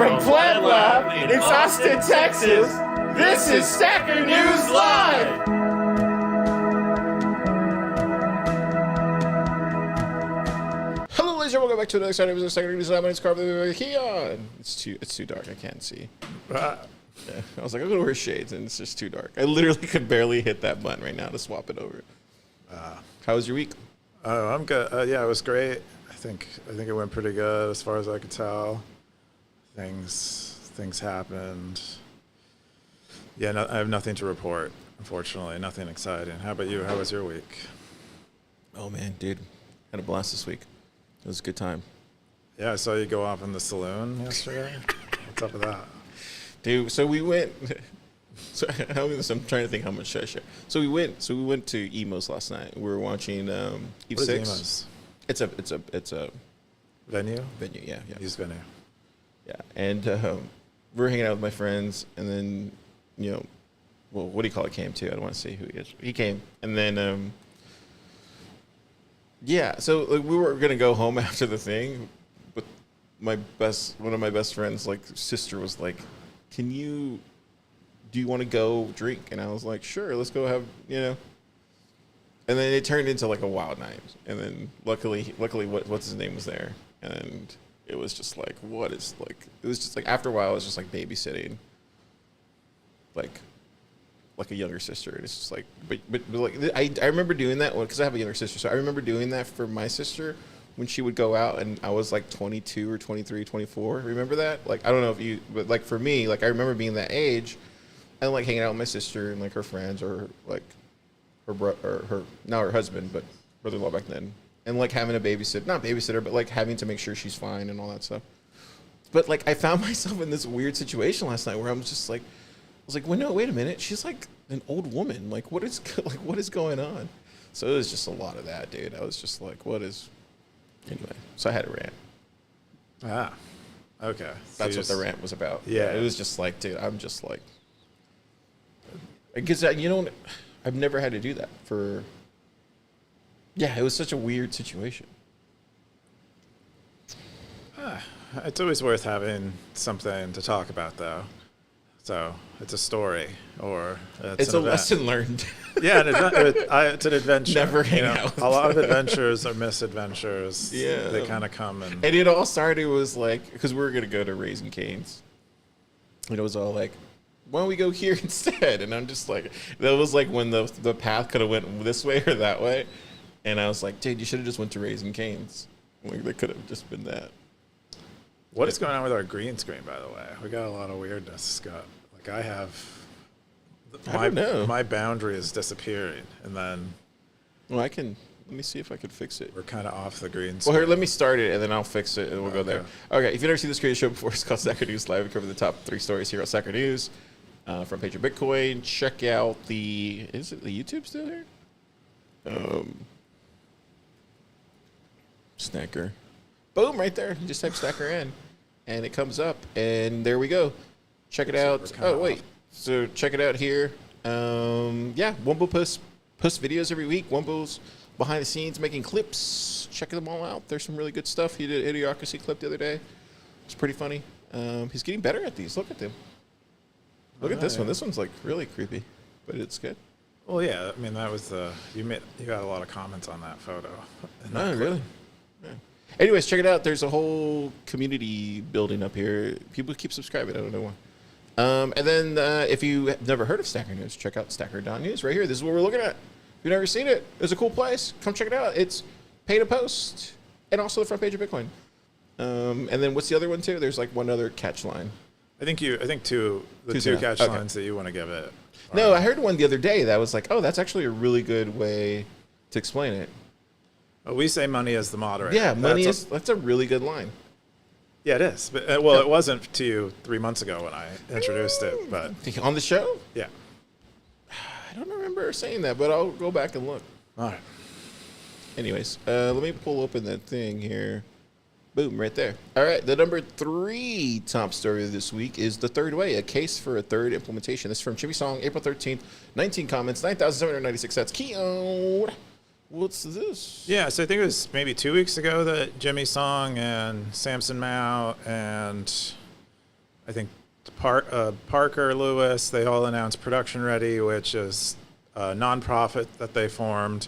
From Puebla in Austin, Texas, this is Stacker.News Live! Hello, ladies and welcome back to another exciting episode of Stacker.News Live. My name's Keyan. It's too dark. I can't see. Yeah, I was like, I'm gonna wear shades, and it's just too dark. I literally could barely hit that button right now to swap it over. How was your week? Oh, I'm good. Yeah, it was great. I think it went pretty good as far as I could tell. Things happened. Yeah, no, I have nothing to report, unfortunately. Nothing exciting. How about you? How was your week? Oh man, dude, had a blast this week. It was a good time. Yeah, I saw you go off in the saloon yesterday. What's up with that? Dude, so we went. So I'm trying to think how much should I share. So we went to Emo's last night. We were watching Eve What 6. is It's a venue? venue. Yeah. Used venue. Yeah, and we were hanging out with my friends, and then well, what do you call it? Came too. I don't want to say who he is. He came, and then yeah. So like, we were gonna go home after the thing, but one of my best friends' like sister was like, do you want to go drink? And I was like, sure, let's go have, And then it turned into like a wild night. And then luckily, what's his name was there. And it was just like, it was just like, after a while, it was just like babysitting, like a younger sister. And it's just like, but like, I remember doing that because I have a younger sister. So I remember doing that for my sister when she would go out and I was like 22 or 23, 24. Remember that? Like, I don't know if you, but like for me, like I remember being that age and like hanging out with my sister and like her friends or like her husband, but brother-in-law back then. And like having not babysitter, but like having to make sure she's fine and all that stuff. But like I found myself in this weird situation last night where I was like, well, no, wait a minute. She's like an old woman. Like what is going on? So it was just a lot of that, dude. I was just like, anyway, so I had a rant. Ah, okay. That's what the rant was about. Yeah. It was just like, dude, I'm just like, because I've never had to do that for. Yeah, it was such a weird situation. It's always worth having something to talk about, though. So it's a story, or it's a lesson learned. Yeah, it's an adventure. Never hang out with a lot of adventures are misadventures. Yeah, they kind of come and it all started was like because we were gonna go to Raising Cane's, and it was all like, why don't we go here instead? And I'm just like, that was like when the path could have went this way or that way, and I was like, dude, you should have just went to Raising Cane's. Like there could have just been that. What is going on with our green screen, by the way? We got a lot of weirdness, Scott. Like I don't know. My boundary is disappearing, and then. Well, let me see if I could fix it. We're kind of off the green screen. Well, here, let me start it, and then I'll fix it, and we'll go there. Okay, if you've never seen this creative show before, it's called Stacker.News Live. We cover the top 3 stories here on Stacker.News. From page of Bitcoin. Check out is it the YouTube still here? Stacker. Boom, right there. You just type Stacker in, and it comes up, and there we go. Check it out. Oh, wait. So check it out here. Yeah, Wumbo posts videos every week. Wumbo's behind the scenes making clips. Check them all out. There's some really good stuff. He did an Idiocracy clip the other day. It's pretty funny. He's getting better at these. Look at them. Look at this one. This one's like really creepy, but it's good. Well, yeah. I mean, that was you got a lot of comments on that photo. Oh, really? Yeah. Anyways, check it out. There's a whole community building up here. People keep subscribing. I don't know why. And then if you have never heard of Stacker.News, check out Stacker.News right here. This is what we're looking at. If you've never seen it, it's a cool place. Come check it out. It's pay to post and also the front page of Bitcoin. And then what's the other one too? There's like one other catch line. I think two catch lines that you want to give it. No, I heard one the other day that was like, oh, that's actually a really good way to explain it. Well, we say money is the moderator. Yeah, that's a really good line. Yeah, it is. But, it wasn't to you 3 months ago when I introduced it. But on the show? Yeah. I don't remember saying that, but I'll go back and look. All right. Anyways, let me pull open that thing here. Boom, right there. All right, the number 3 top story of this week is The Third Way, a case for a third implementation. This is from Jimmy Song, April 13th, 19 comments, 9,796 sats. Keyan, what's this? Yeah, so I think it was maybe 2 weeks ago that Jimmy Song and Samson Mao and I think Parker Lewis, they all announced Production Ready, which is a nonprofit that they formed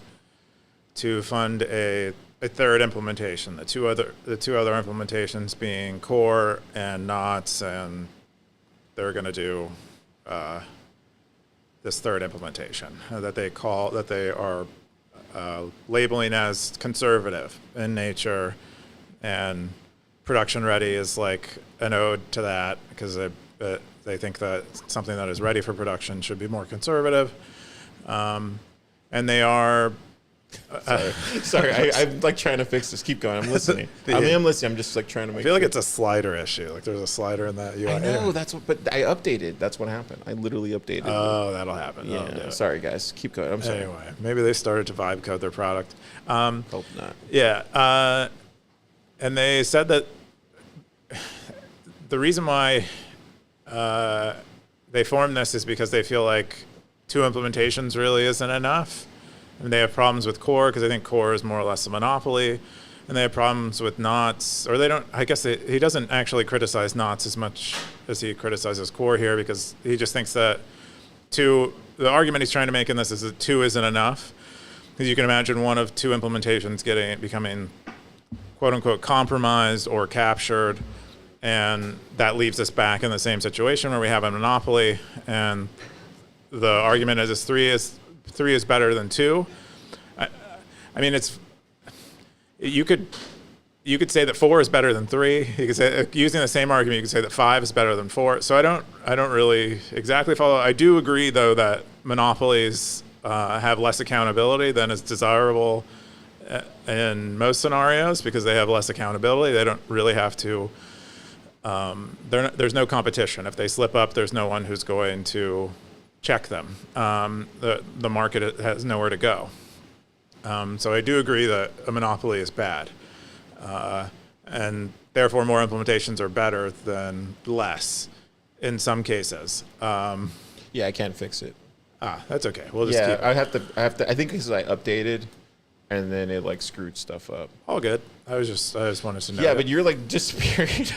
to fund a third implementation. The two other implementations being Core and Knots, and they're going to do this third implementation that they are labeling as conservative in nature, and Production Ready is like an ode to that, because they think that something that is ready for production should be more conservative, and they are. Sorry, I'm like trying to fix this. Keep going. I'm listening. I'm listening. I'm just like trying to make. I feel like it's a slider issue. Like there's a slider in that UI. I know but I updated. That's what happened. I literally updated. Oh, that'll happen. Yeah. Sorry, guys. Keep going. I'm sorry. Anyway, maybe they started to vibe code their product. Hope not. Yeah, and they said that the reason why they formed this is because they feel like 2 implementations really isn't enough. And they have problems with Core because I think Core is more or less a monopoly. And they have problems with Knots, or they don't, I guess he doesn't actually criticize Knots as much as he criticizes Core here, because he just thinks that the argument he's trying to make in this is that 2 isn't enough. Because you can imagine one of 2 implementations becoming quote unquote compromised or captured. And that leaves us back in the same situation where we have a monopoly. And the argument is 3 is better than 2. I mean, you could say that 4 is better than 3. You could say, using the same argument, you could say that 5 is better than 4. So I don't really exactly follow. I do agree, though, that monopolies have less accountability than is desirable in most scenarios, because they have less accountability. They don't really have to. There's no competition. If they slip up, there's no one who's going to check them. The market has nowhere to go. So I do agree that a monopoly is bad. And therefore more implementations are better than less in some cases. Yeah, I can't fix it. That's okay. We'll just keep it. I have to, I think because I updated and then it like screwed stuff up. All good. I just wanted to know. Yeah, but you're like disappearing.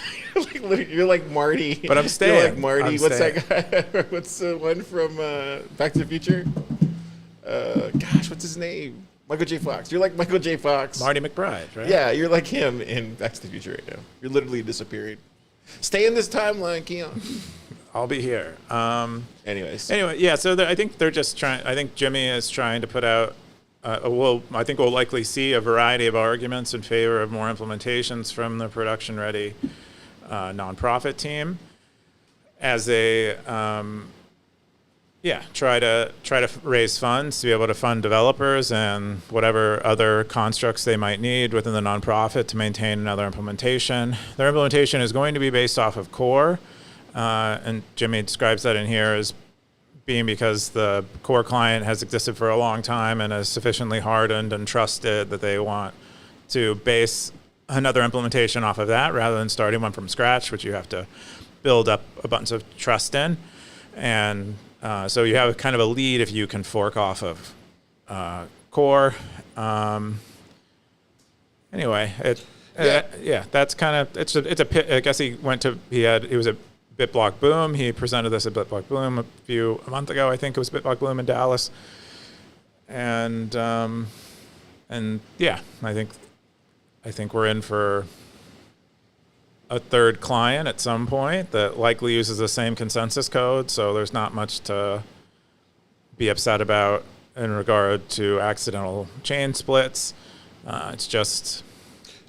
You're like Marty. But I'm staying. You're like Marty. That guy? What's the one from Back to the Future? Gosh, what's his name? Michael J. Fox. You're like Michael J. Fox. Marty McBride, right? Yeah, you're like him in Back to the Future right now. You're literally disappearing. Stay in this timeline, Keyan. I'll be here. Anyway, yeah. So I think they're just trying. I think Jimmy is trying to put out. I think we'll likely see a variety of arguments in favor of more implementations from the Production Ready nonprofit team, as they try to raise funds to be able to fund developers and whatever other constructs they might need within the nonprofit to maintain another implementation. Their implementation is going to be based off of Core, and Jimmy describes that in here as being because the Core client has existed for a long time and is sufficiently hardened and trusted that they want to base another implementation off of that rather than starting one from scratch, which you have to build up a bunch of trust in. And so you have kind of a lead if you can fork off of Core. Anyway, that's kind of I guess he was a BitBlock Boom. He presented this at BitBlock Boom a month ago. I think it was BitBlock Boom in Dallas. And yeah, I think we're in for a third client at some point that likely uses the same consensus code. So there's not much to be upset about in regard to accidental chain splits. It's just.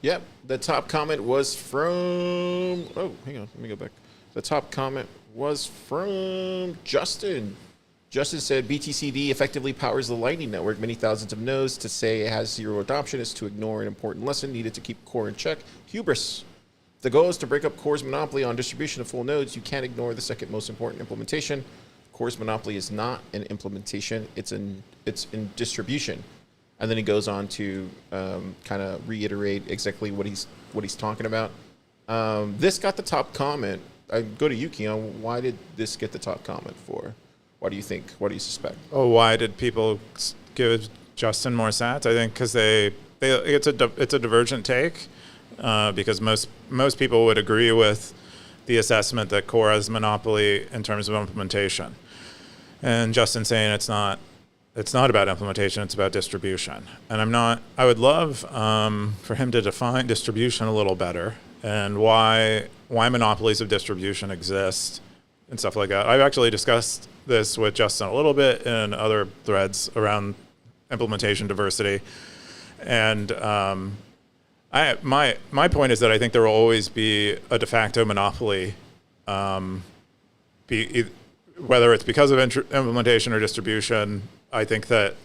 Yep. The top comment was from. Oh, hang on. Let me go back. The top comment was from Justin. Justin said, BTCD effectively powers the Lightning Network. Many thousands of nodes. To say it has zero adoption is to ignore an important lesson needed to keep Core in check. Hubris. If the goal is to break up Core's monopoly on distribution of full nodes, you can't ignore the second most important implementation. Core's monopoly is not an implementation. It's in distribution. And then he goes on to kind of reiterate exactly what he's talking about. This got the top comment. I go to you, Keyan. Why did this get the top comment for? What do you think? What do you suspect? Oh, why did people give Justin more sats? I think because it's a divergent take, because most people would agree with the assessment that core has monopoly in terms of implementation. And Justin saying it's not about implementation, it's about distribution. And I would love for him to define distribution a little better and why monopolies of distribution exist and stuff like that. I've actually discussed this with Justin a little bit in other threads around implementation diversity. And my point is that I think there will always be a de facto monopoly, whether it's because of implementation or distribution. I think that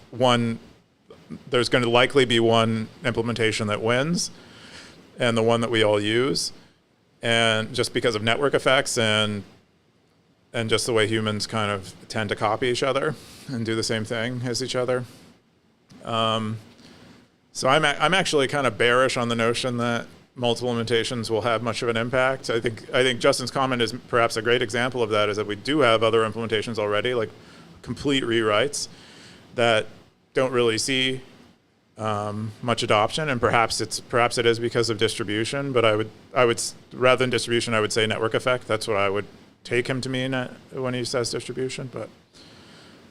there's going to likely be one implementation that wins, and the one that we all use, and just because of network effects and just the way humans kind of tend to copy each other and do the same thing as each other. So I'm actually kind of bearish on the notion that multiple implementations will have much of an impact. I think Justin's comment is perhaps a great example of that, is that we do have other implementations already, like complete rewrites that don't really see much adoption, and perhaps it is because of distribution. But I would rather than distribution, I would say network effect. That's what I would take him to mean when he says distribution. But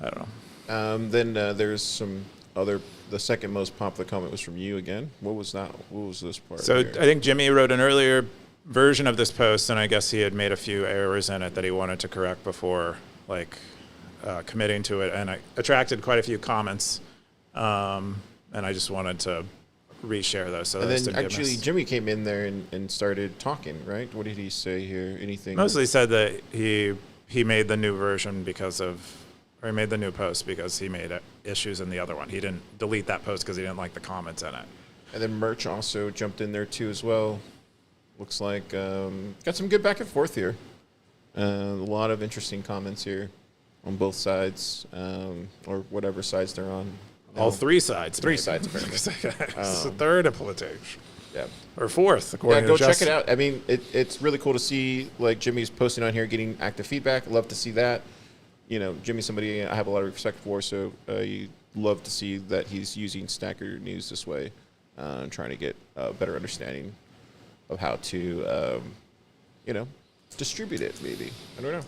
I don't know. Then there's some other. The second most popular comment was from you again. What was that? What was this part? So here? I think Jimmy wrote an earlier version of this post, and I guess he had made a few errors in it that he wanted to correct before committing to it, and I attracted quite a few comments, and I just wanted to reshare those. So and then actually Jimmy came in there and started talking, right? What did he say here? Anything? Mostly said that he made the new version he made the new post because he made issues in the other one. He didn't delete that post because he didn't like the comments in it. And then Merch also jumped in there too as well. Looks like got some good back and forth here. A lot of interesting comments here on both sides, or whatever sides they're on. All three sides. Three sides, apparently. It's the third implementation. Yeah. Or fourth, according to Justin. Check it out. I mean, it's really cool to see, like, Jimmy's posting on here, getting active feedback. Love to see that. You know, Jimmy's somebody I have a lot of respect for, so you love to see that he's using Stacker.News this way, trying to get a better understanding of how to, distribute it, maybe. I don't know.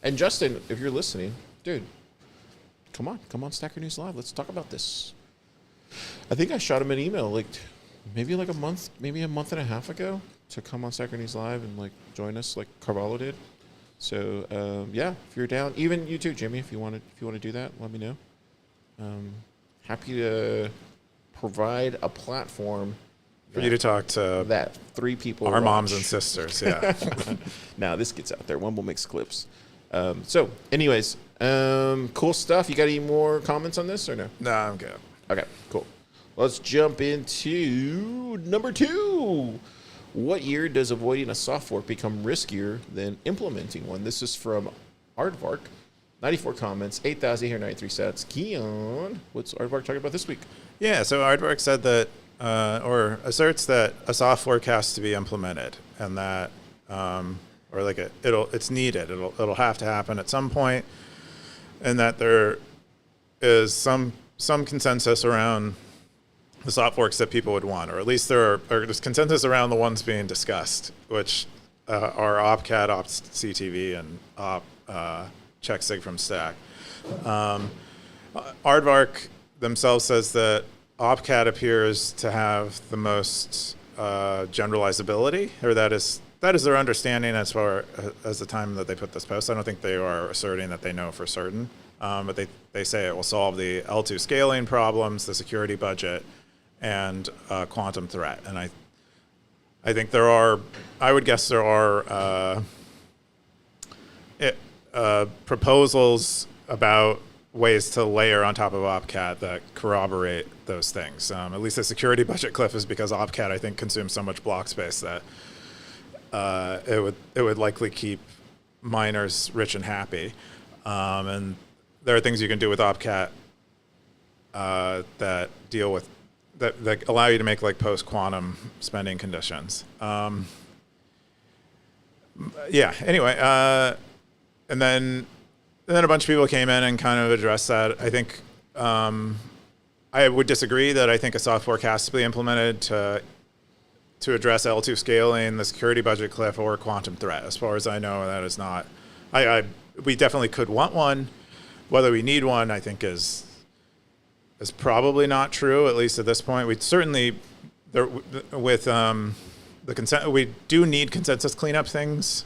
And Justin, if you're listening, dude, come on Stacker.News Live. Let's talk about this. I think I shot him an email, maybe a month and a half ago, to come on Stacker.News Live and join us, like Carvalho did. So if you're down, even you too, Jimmy, if you want to do that, let me know. Happy to provide a platform for you to talk to that three people, our moms and sisters. Yeah. Now this gets out there. Wumble makes clips. So, anyways, cool stuff. You got any more comments on this or no? No, I'm good. Okay, cool. Let's jump into number 2. What year does avoiding a soft fork become riskier than implementing one? This is from Aardvark. 94 comments, 8,893 sats. Keyan, what's Aardvark talking about this week? Yeah, so Aardvark said that, or asserts that a soft fork has to be implemented, and that, it's needed. It'll have to happen at some point, and that there is some consensus around the soft forks that people would want, or at least there's consensus around the ones being discussed, which are opcat, opctv, and checksig from stack. Aardvark themselves says that opcat appears to have the most generalizability, or that is their understanding as far as the time that they put this post. I don't think they are asserting that they know for certain, but they say it will solve the L2 scaling problems, the security budget, and quantum threat. And I think I would guess there are proposals about ways to layer on top of opcat that corroborate those things. At least the security budget cliff is because opcat, I think, consumes so much block space that it would likely keep miners rich and happy. And there are things you can do with opcat that deal with that allow you to make post-quantum spending conditions. Anyway, and then a bunch of people came in and kind of addressed that. I think I would disagree that I think a soft fork has to be implemented to to address L2 scaling, the security budget cliff, or quantum threat. As far as I know, that is not. We definitely could want one. Whether we need one, I think is probably not true, at least at this point. We certainly, with the consent, we do need consensus cleanup things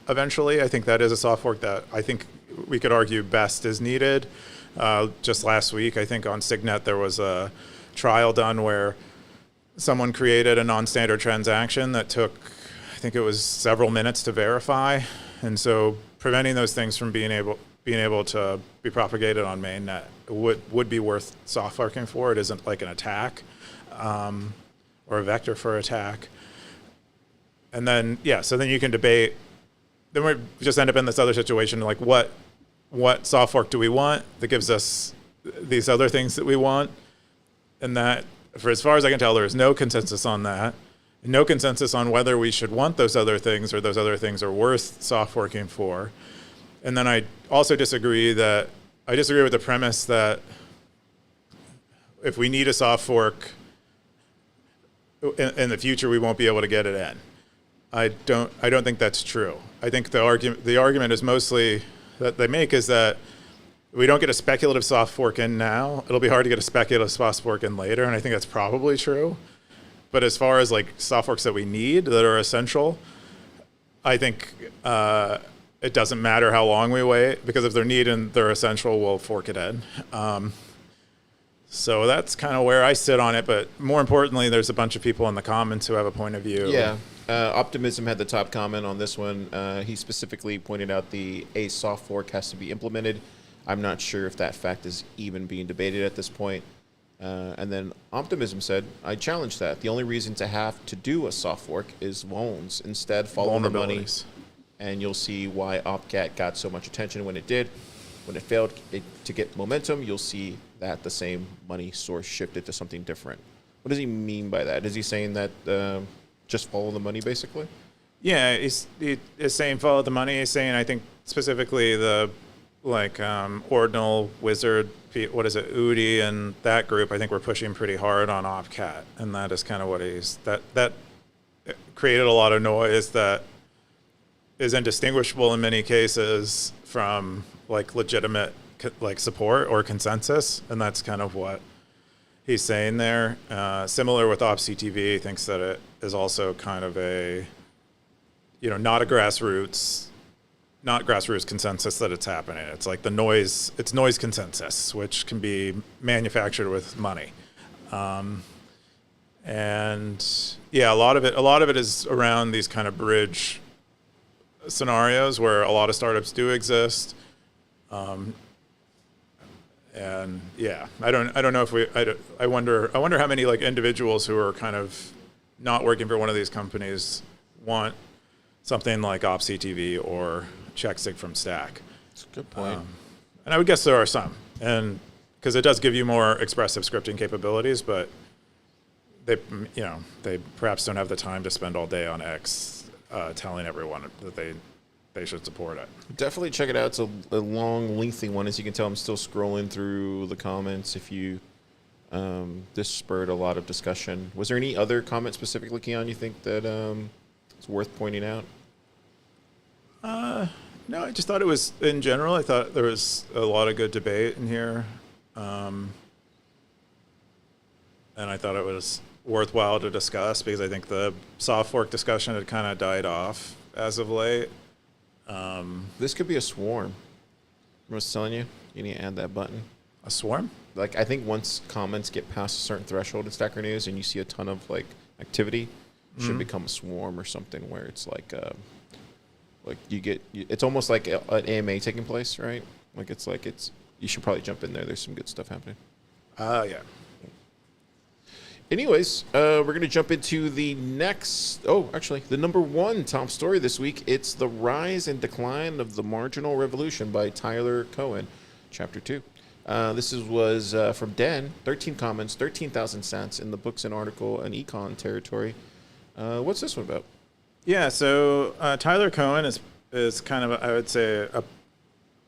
eventually. I think that is a soft fork that I think we could argue best is needed. Just last week, I think on Signet there was a trial done where someone created a non-standard transaction that took, I think it was several minutes to verify, and so preventing those things from being able to be propagated on mainnet would be worth soft forking for. It isn't like an attack or a vector for attack. And then so then you can debate. Then we just end up in this other situation, like what soft fork do we want that gives us these other things that we want, and that. For as far as I can tell, there is no consensus on that. No consensus on whether we should want those other things or those other things are worth soft forking for. And then I also disagree with the premise that if we need a soft fork in the future, we won't be able to get it in. I don't think that's true. I think the argument is mostly that they make is that we don't get a speculative soft fork in now. It'll be hard to get a speculative soft fork in later, and I think that's probably true. But as far as like soft forks that we need that are essential, I think it doesn't matter how long we wait, because if they're needed and they're essential, we'll fork it in. So that's kind of where I sit on it. But more importantly, there's a bunch of people in the comments who have a point of view. Yeah. Optimism had the top comment on this one. He specifically pointed out a soft fork has to be implemented. I'm not sure if that fact is even being debated at this point. And then Optimism said, I challenge that. The only reason to have to do a soft fork is loans. Instead, follow the money, and you'll see why OpCat got so much attention when it did. When it failed to get momentum, you'll see that the same money source shifted to something different. What does he mean by that? Is he saying that just follow the money, basically? Yeah, he's saying follow the money. He's saying, I think, specifically the Ordinal, Wizard, what is it, Udi, and that group, I think we're pushing pretty hard on OpCat, and that is kind of what that created a lot of noise that is indistinguishable in many cases from like legitimate like support or consensus, and that's kind of what he's saying there. Similar with OpCTV, he thinks that it is also kind of a, not grassroots consensus that it's happening. It's like it's noise consensus, which can be manufactured with money. And yeah, a lot of it is around these kind of bridge scenarios where a lot of startups do exist. And yeah, I don't know if I wonder how many like individuals who are kind of not working for one of these companies want something like OpCTV or CheckSig from Stack. That's a good point. And I would guess there are some, and because it does give you more expressive scripting capabilities, but they perhaps don't have the time to spend all day on X telling everyone that they should support it. Definitely check it out. It's a long, lengthy one. As you can tell, I'm still scrolling through the comments. This spurred a lot of discussion. Was there any other comment specifically, Keyan, you think that it's worth pointing out? No, I just thought it was, in general, I thought there was a lot of good debate in here. And I thought it was worthwhile to discuss because I think the soft fork discussion had kind of died off as of late. This could be a swarm. I was telling you, you need to add that button. A swarm? Like, I think once comments get past a certain threshold in Stacker.News and you see a ton of like activity, it should become a swarm or something where it's like it's almost like an AMA taking place, right? You should probably jump in there. There's some good stuff happening. Yeah. Anyways, we're going to jump into the the number one top story this week. It's The Rise and Decline of the Marginal Revolution by Tyler Cohen, Chapter 2. This was from Den, 13 comments, 13,000 cents in the books and article and econ territory. What's this one about? Yeah, so Tyler Cohen is kind of, I would say,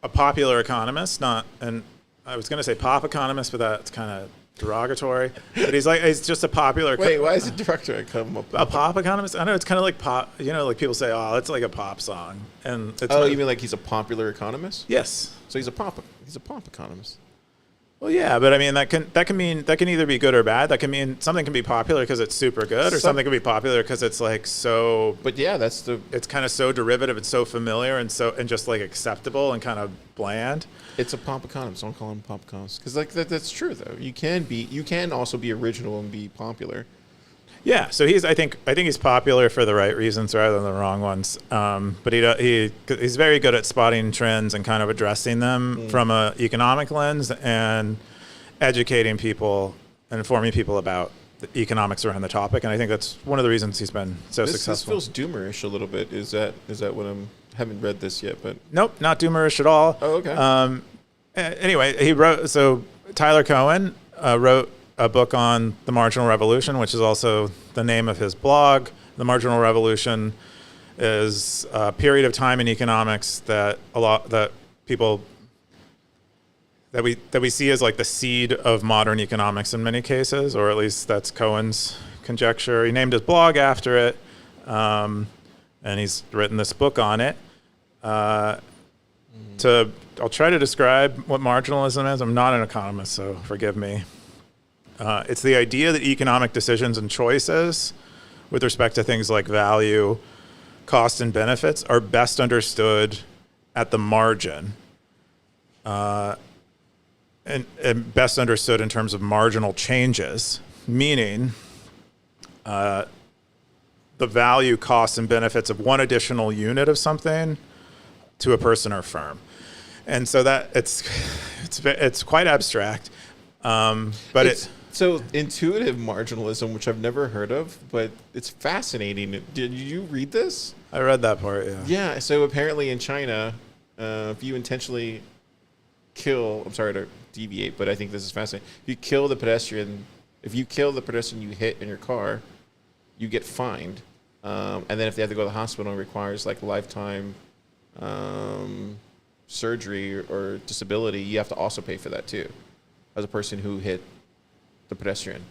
a popular economist, and I was going to say pop economist, but that's kind of derogatory. But he's just a popular. Wait, why is it derogatory? Come up. A pop economist? I know it's kind of like pop. Like people say, "Oh, it's like a pop song," and it's you mean like he's a popular economist? Yes. So he's a pop economist. Well, yeah, but I mean that can either be good or bad. That can mean something can be popular because it's super good, or something can be popular because it's like so. But yeah, it's kind of so derivative, it's so familiar, and just like acceptable and kind of bland. It's a pop economist. Don't call him pop economist because like that's true though. You can also be original and be popular. Yeah, so I think he's popular for the right reasons rather than the wrong ones. But he's very good at spotting trends and kind of addressing them from an economic lens and educating people and informing people about the economics around the topic. And I think that's one of the reasons he's been so successful. This feels doomerish a little bit. Is that what haven't read this yet, but nope, not doomerish at all. Oh, okay. Anyway, Tyler Cohen wrote a book on the marginal revolution, which is also the name of his blog. The marginal revolution is a period of time in economics that we see as like the seed of modern economics in many cases, or at least that's Cohen's conjecture. He named his blog after it, and he's written this book on it. I'll try to describe what marginalism is. I'm not an economist, so forgive me. It's the idea that economic decisions and choices with respect to things like value, cost, and benefits are best understood at the margin, and best understood in terms of marginal changes, meaning the value, costs, and benefits of one additional unit of something to a person or firm. And so that it's quite abstract, but so intuitive marginalism, which I've never heard of, but it's fascinating. Did you read this? I read that part, yeah. Yeah, so apparently in China, if you intentionally I'm sorry to deviate, but I think this is fascinating. If you kill the pedestrian you hit in your car, you get fined. And then if they have to go to the hospital, it requires like lifetime surgery or disability, you have to also pay for that too, as a person who hit the pedestrian.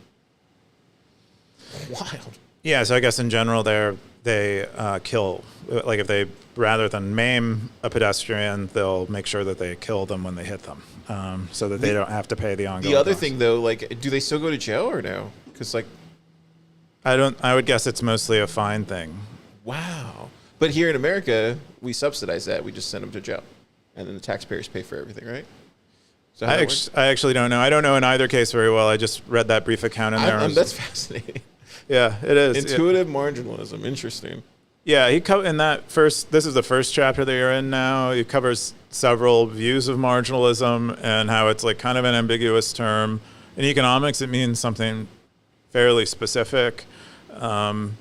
Wild. Yeah, so I guess in general they kill, like if they, rather than maim a pedestrian, they'll make sure that they kill them when they hit them, so that they don't have to pay the ongoing The other costs. thing though, like, do they still go to jail or no? Because like, I would guess it's mostly a fine thing. Wow. But here in America, we subsidize that. We just send them to jail, and then the taxpayers pay for everything, right? So I actually don't know. I don't know in either case very well. I just read that brief account in there. That's fascinating. Yeah, it is. Intuitive marginalism. Interesting. Yeah, in that first. This is the first chapter that you're in now. He covers several views of marginalism and how it's like kind of an ambiguous term. In economics, it means something fairly specific. So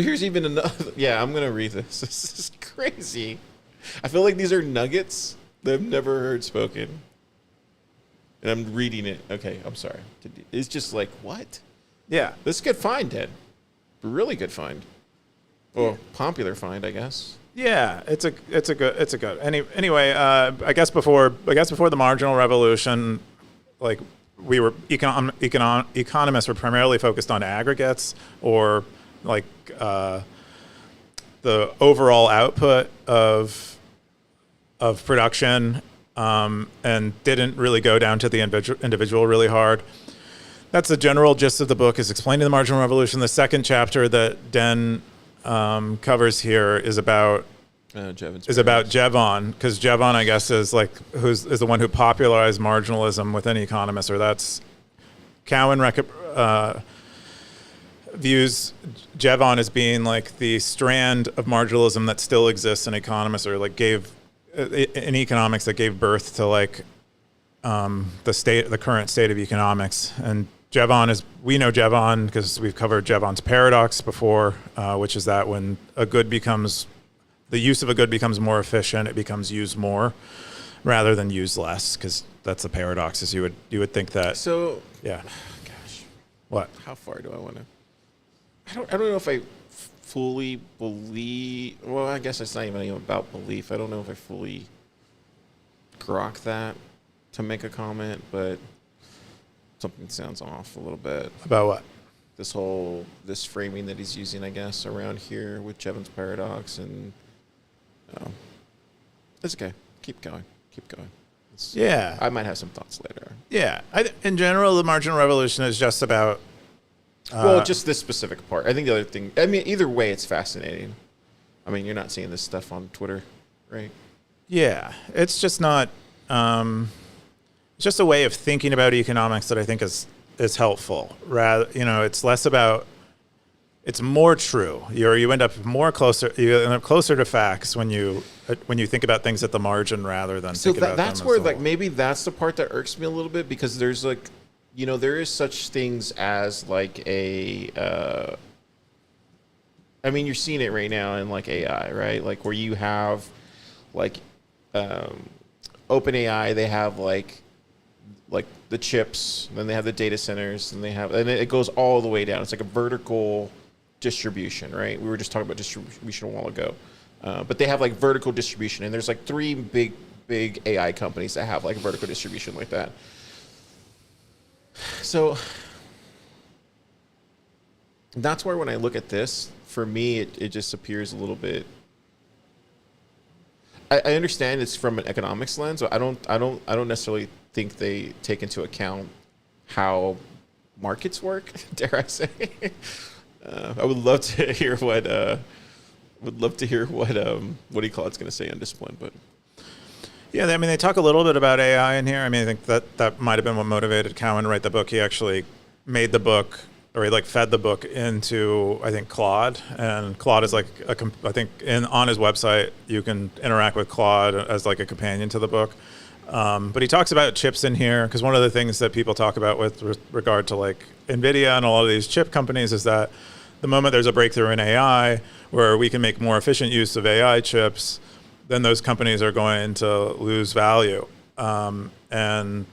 here's even another. Yeah, I'm gonna read this. This is crazy. I feel like these are nuggets that I've never heard spoken, and I'm reading it. Okay, I'm sorry. It's just like, what? Yeah, this is a good find, Ted. Really good find. Well, popular find, I guess. Yeah, it's a good. Anyway, I guess before the marginal revolution, like economists were primarily focused on aggregates or like the overall output of production, and didn't really go down to the individual really hard. That's the general gist of the book, is explaining the marginal revolution. The second chapter that Den covers here is about Jevon, because Jevon, I guess, is the one who popularized marginalism within economists, or that's Cowan views Jevon as being like the strand of marginalism that still exists in economists, or like in economics that gave birth to like the current state of economics. And we know Jevon because we've covered Jevon's paradox before, which is that when the use of a good becomes more efficient, it becomes used more rather than used less, because that's the paradox. Is you would think that. So yeah. Gosh. What? How far do I want to? I don't know if I fully believe. Well, I guess it's not even about belief. I don't know if I fully grok that to make a comment, but something sounds off a little bit. About what? This framing that he's using, I guess, around here with Jevons paradox, and it's okay. Keep going. Yeah. I might have some thoughts later. Yeah. In general, the marginal revolution is just about. Well, just this specific part. I think the other thing. I mean, either way, it's fascinating. I mean, you're not seeing this stuff on Twitter, right? Yeah, it's just not. It's just a way of thinking about economics that I think is helpful. Rather, it's less about. It's more true. You end up closer to facts when you think about things at the margin rather than. So thinking about that's them where as maybe that's the part that irks me a little bit, because there's there is such things as a. I mean, you're seeing it right now in AI, right? Where you have OpenAI, they have the chips, then they have the data centers, and it goes all the way down. It's like a vertical distribution, right? We were just talking about distribution a while ago, but they have vertical distribution, and there's 3 big AI companies that have vertical distribution like that. So that's where when I look at this, for me, it just appears a little bit. I understand it's from an economics lens, but I don't necessarily think they take into account how markets work. Dare I say? I would love to hear what what do you call it's going to say on discipline, but. Yeah, I mean, they talk a little bit about AI in here. I mean, I think that might have been what motivated Keyan to write the book. He actually made the book, or he fed the book into, I think, Claude. And Claude is I think on his website, you can interact with Claude as a companion to the book. But he talks about chips in here, because one of the things that people talk about with regard to NVIDIA and a lot of these chip companies is that the moment there's a breakthrough in AI where we can make more efficient use of AI chips, then those companies are going to lose value. And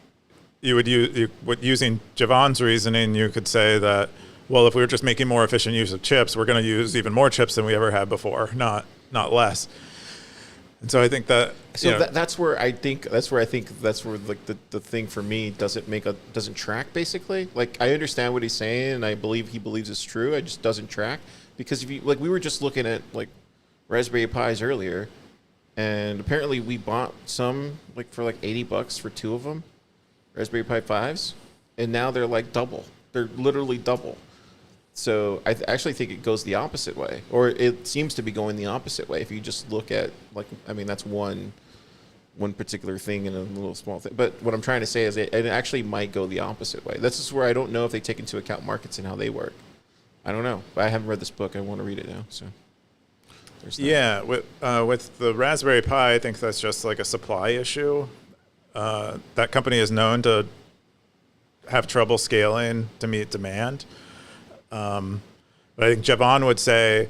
using Javon's reasoning, you could say that, well, if we were just making more efficient use of chips, we're going to use even more chips than we ever had before, not less. And so I think that. So that's where I think the thing for me doesn't track, basically. I understand what he's saying, and I believe he believes it's true. It just doesn't track, because if you we were just looking at Raspberry Pis earlier. And apparently we bought some for $80 for 2 of them, Raspberry Pi 5s, and now they're double. They're literally double. So I actually think it goes the opposite way, or it seems to be going the opposite way. If you just look at that's one particular thing in a little small thing. But what I'm trying to say is it actually might go the opposite way. This is where I don't know if they take into account markets and how they work. I don't know. But I haven't read this book. I want to read it now. So. Yeah, with the Raspberry Pi, I think that's just a supply issue. That company is known to have trouble scaling to meet demand. But I think Javon would say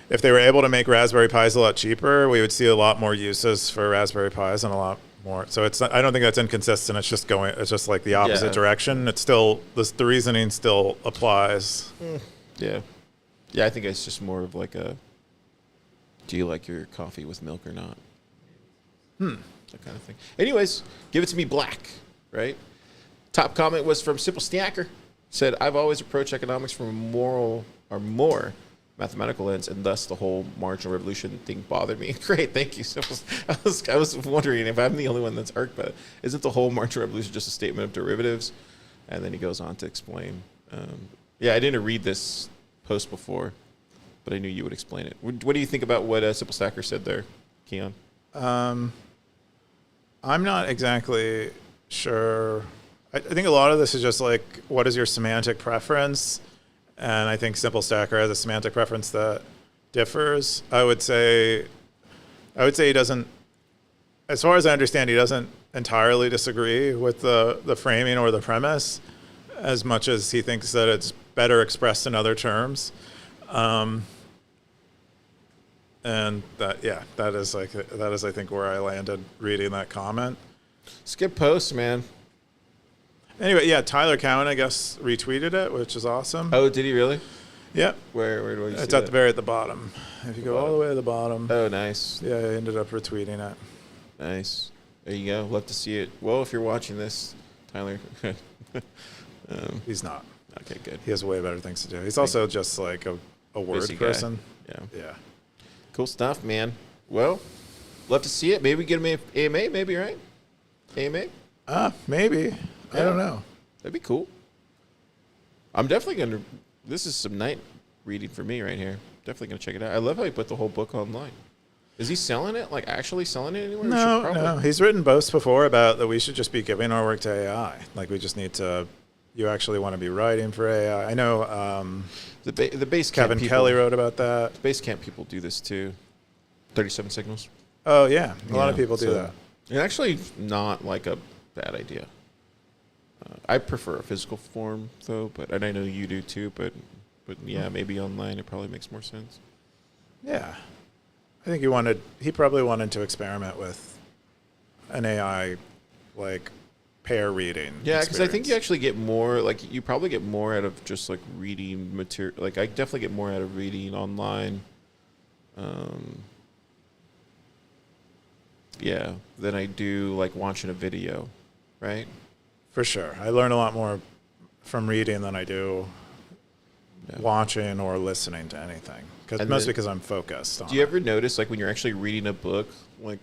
if they were able to make Raspberry Pis a lot cheaper, we would see a lot more uses for Raspberry Pis and a lot more. So I don't think that's inconsistent. It's just the opposite direction. It's still the reasoning still applies. Yeah. Yeah, I think it's just more of a. Do you like your coffee with milk or not? That kind of thing. Anyways, give it to me black, right? Top comment was from Simple Stacker. Said, I've always approached economics from a more mathematical lens, and thus the whole marginal revolution thing bothered me. Great, thank you. Simple. I was wondering if I'm the only one that's irked by it. Isn't the whole marginal revolution just a statement of derivatives? And then he goes on to explain. I didn't read this post before, but I knew you would explain it. What do you think about what Simple Stacker said there, Keyan? I'm not exactly sure. I think a lot of this is just what is your semantic preference? And I think Simple Stacker has a semantic preference that differs. I would say he doesn't, as far as I understand, he doesn't entirely disagree with the framing or the premise, as much as he thinks that it's better expressed in other terms. And that is I think where I landed reading that comment. Skip post, man. Anyway, yeah, Tyler Cowan, I guess, retweeted it, which is awesome. Oh, did he really? Yeah. Where do I see It's at the very at the bottom. If you go all the way to the bottom. Oh, nice. Yeah, I ended up retweeting it. Nice. There you go. Love to see it. Well, if you're watching this, Tyler, He's not. Okay, good. He has way better things to do. He's also just like a word Busy guy. person. Yeah. Yeah. Cool stuff, man. Well, love to see it. Maybe get him AMA, maybe, right? AMA? Maybe. I don't know. That'd be cool. I'm definitely going to... This is some night reading for me right here. Definitely going to check it out. I love how he put the whole book online. Is he selling it? Like, actually selling it anywhere? No. He's written boasts before about that we should just be giving our work to AI. Like, we just need to... You actually want to be writing for AI. I know The Basecamp Kevin people, Kelly wrote about that. Basecamp people do this too. 37 signals. Oh, yeah. A lot of people do that. It's actually not like a bad idea. I prefer a physical form, though, and I know you do too, but yeah, maybe online it probably makes more sense. Yeah. I think he probably wanted to experiment with an AI, like, pair reading. Yeah, because I think you actually get more, like, you probably get more out of just, like, reading material. Like, I definitely get more out of reading online. Yeah, than I do, like, watching a video, right? For sure. I learn a lot more from reading than I do watching or listening to anything. Mostly because I'm focused on Do you ever notice, like, when you're actually reading a book, like,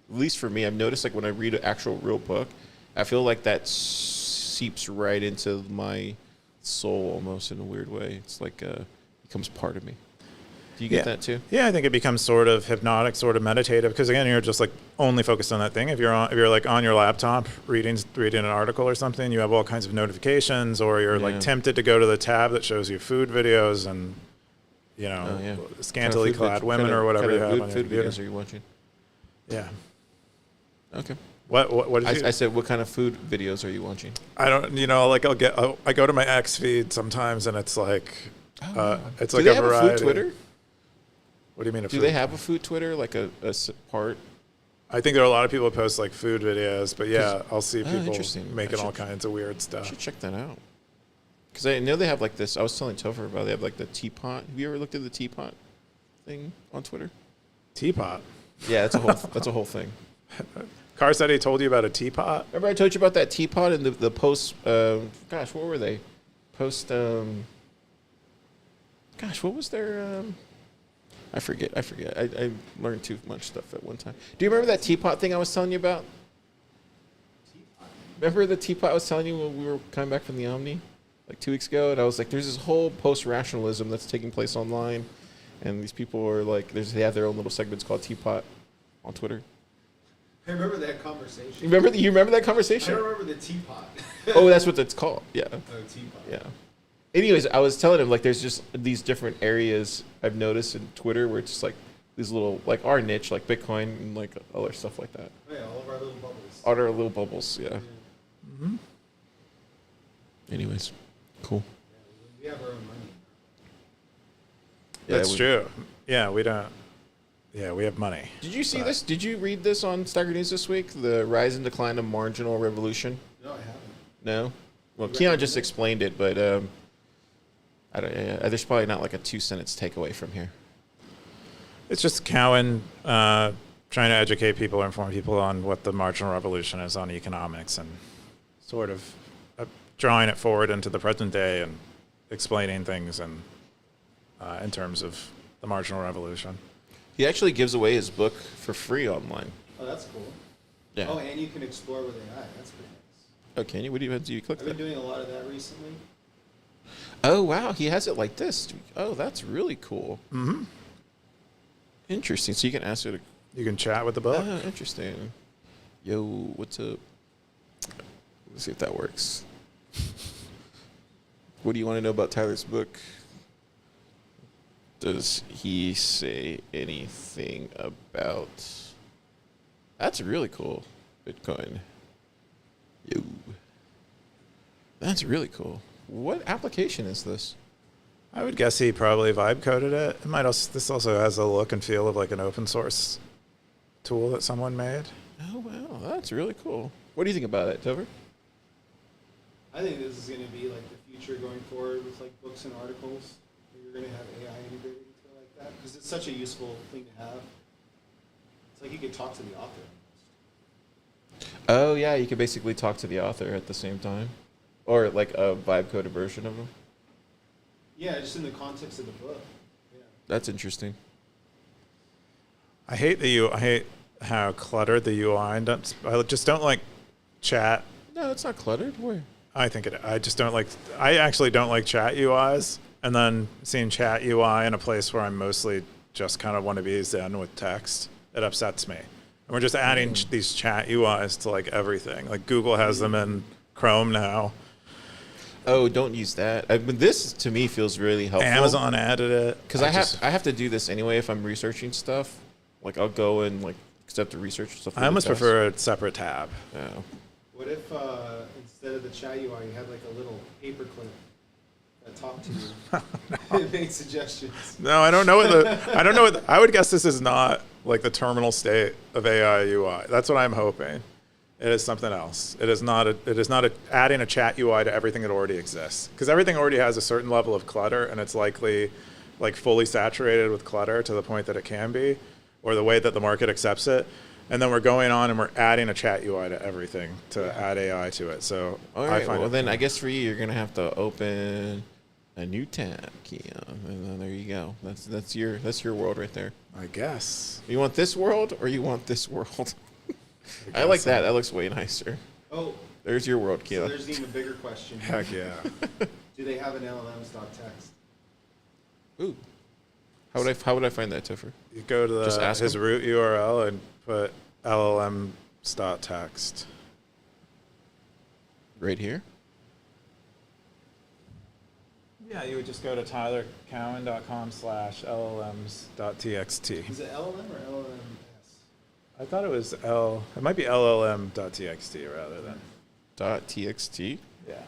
at least for me, I've noticed, like, when I read an actual real book, I feel like that seeps right into my soul almost in a weird way. It's like becomes part of me. Do you get that too? Yeah, I think it becomes sort of hypnotic, sort of meditative, because again, you're just like only focused on that thing. If you're like on your laptop reading an article or something, you have all kinds of notifications, or you're like tempted to go to the tab that shows you food videos and scantily clad women or whatever you have on your food computer. videos are you watching? Yeah. Okay. What did I said, what kind of food videos are you watching? I don't, like I go to my X feed sometimes and it's like, it's like Do they a have variety. a food Twitter? What do you mean? Do they have a food Twitter, like a part? I think there are a lot of people who post like food videos, but yeah, I'll see people making all kinds of weird I stuff. should check that out. Because I know they have like this. I was telling Topher about. They have like the teapot. Have you ever looked at the teapot thing on Twitter? Teapot. Yeah, that's a whole thing. Car said he told you about a teapot. Remember I told you about that teapot and the post. Gosh, what were they? Post. Gosh, what was their? I forget. I learned too much stuff at one time. Do you remember that teapot thing I was telling you about? Remember the teapot I was telling you when we were coming back from the Omni, like 2 weeks ago? And I was like, there's this whole post-rationalism that's taking place online. And these people are like, they have their own little segments called Teapot on Twitter. I remember that conversation. You remember that conversation? I don't remember the teapot. Oh, that's what it's called. Yeah. Oh, teapot. Yeah. Anyways, I was telling him, like, there's just these different areas I've noticed in Twitter where it's just like these little, like our niche, like Bitcoin and like other stuff like that. Oh, yeah, all of our little bubbles. All our little bubbles, yeah. Mm-hmm. Anyways, cool. Yeah, we have our own money. That's true. Yeah, we don't. Yeah, we have money. Did you see this? Did you read this on Stacker.News this week? The rise and decline of marginal revolution? No, I haven't. No? Well, Keyan just explained it, but I don't. There's probably not like a 2-sentence takeaway from here. It's just Cowan trying to educate people or inform people on what the marginal revolution is on economics and sort of drawing it forward into the present day and explaining things and in terms of the marginal revolution. He actually gives away his book for free online. Oh, that's cool. Yeah. Oh, and you can explore with AI. That's pretty nice. Oh, can you? What do you click I've that? been doing a lot of that recently. Oh, wow. He has it like this. Oh, that's really cool. Mm-hmm. Interesting. So you can ask it. You can chat with the book. Oh, interesting. Yo, what's up? Let's see if that works. What do you want to know about Tyler's book? Does he say anything about... That's really cool. Bitcoin. Yo. That's really cool. What application is this? I would guess he probably vibe coded it. It might also, this also has a look and feel of like an open source tool that someone made. Oh, wow. That's really cool. What do you think about it, Topher? I think this is going to be like the future going forward with like books and articles. You're going to have AI integrated into it like that because it's such a useful thing to have. It's like you could talk to the author. Oh, yeah. You could basically talk to the author at the same time. or like a vibe coded version of them. Yeah, just in the context of the book. Yeah. That's interesting. I hate how cluttered the UI ends. I just don't like chat. No, it's not cluttered. Where? I just don't like. I actually don't like chat UIs, and then seeing chat UI in a place where I'm mostly just kind of want to be zen with text, it upsets me. And we're just adding these chat UIs to like everything. Like Google has them in Chrome now. Oh, don't use that. I mean, this to me feels really helpful. Amazon added it because I have to do this anyway if I'm researching stuff. Like I'll go and like accept the research stuff. I almost prefer a separate tab. Yeah. What if instead of the chat UI, you had like a little paperclip that talked to you? It made suggestions. No, I don't know what I would guess this is not like the terminal state of AI UI. That's what I'm hoping. It is something else. It is not adding a chat UI to everything that already exists. Because everything already has a certain level of clutter, and it's likely like fully saturated with clutter to the point that it can be, or the way that the market accepts it. And then we're going on and we're adding a chat UI to everything to add AI to it. So all right. Well, then I guess for you, you're gonna have to open a new tab, Keyan, and then there you go. That's your world right there. I guess. You want this world or you want this world? I like that. That looks way nicer. Oh, there's your world, Keyan. so there's an even bigger question. Heck yeah. Do they have an LLMs.txt? Ooh. How would I find that, Topher? You go to Just ask his him? root URL and put LLM.txt. Right here? Yeah, you would just go to tylercowan.com/LLMs.txt. Is it LLM or LLMs? I thought it was it might be LLM.txt rather than. .txt? Yeah.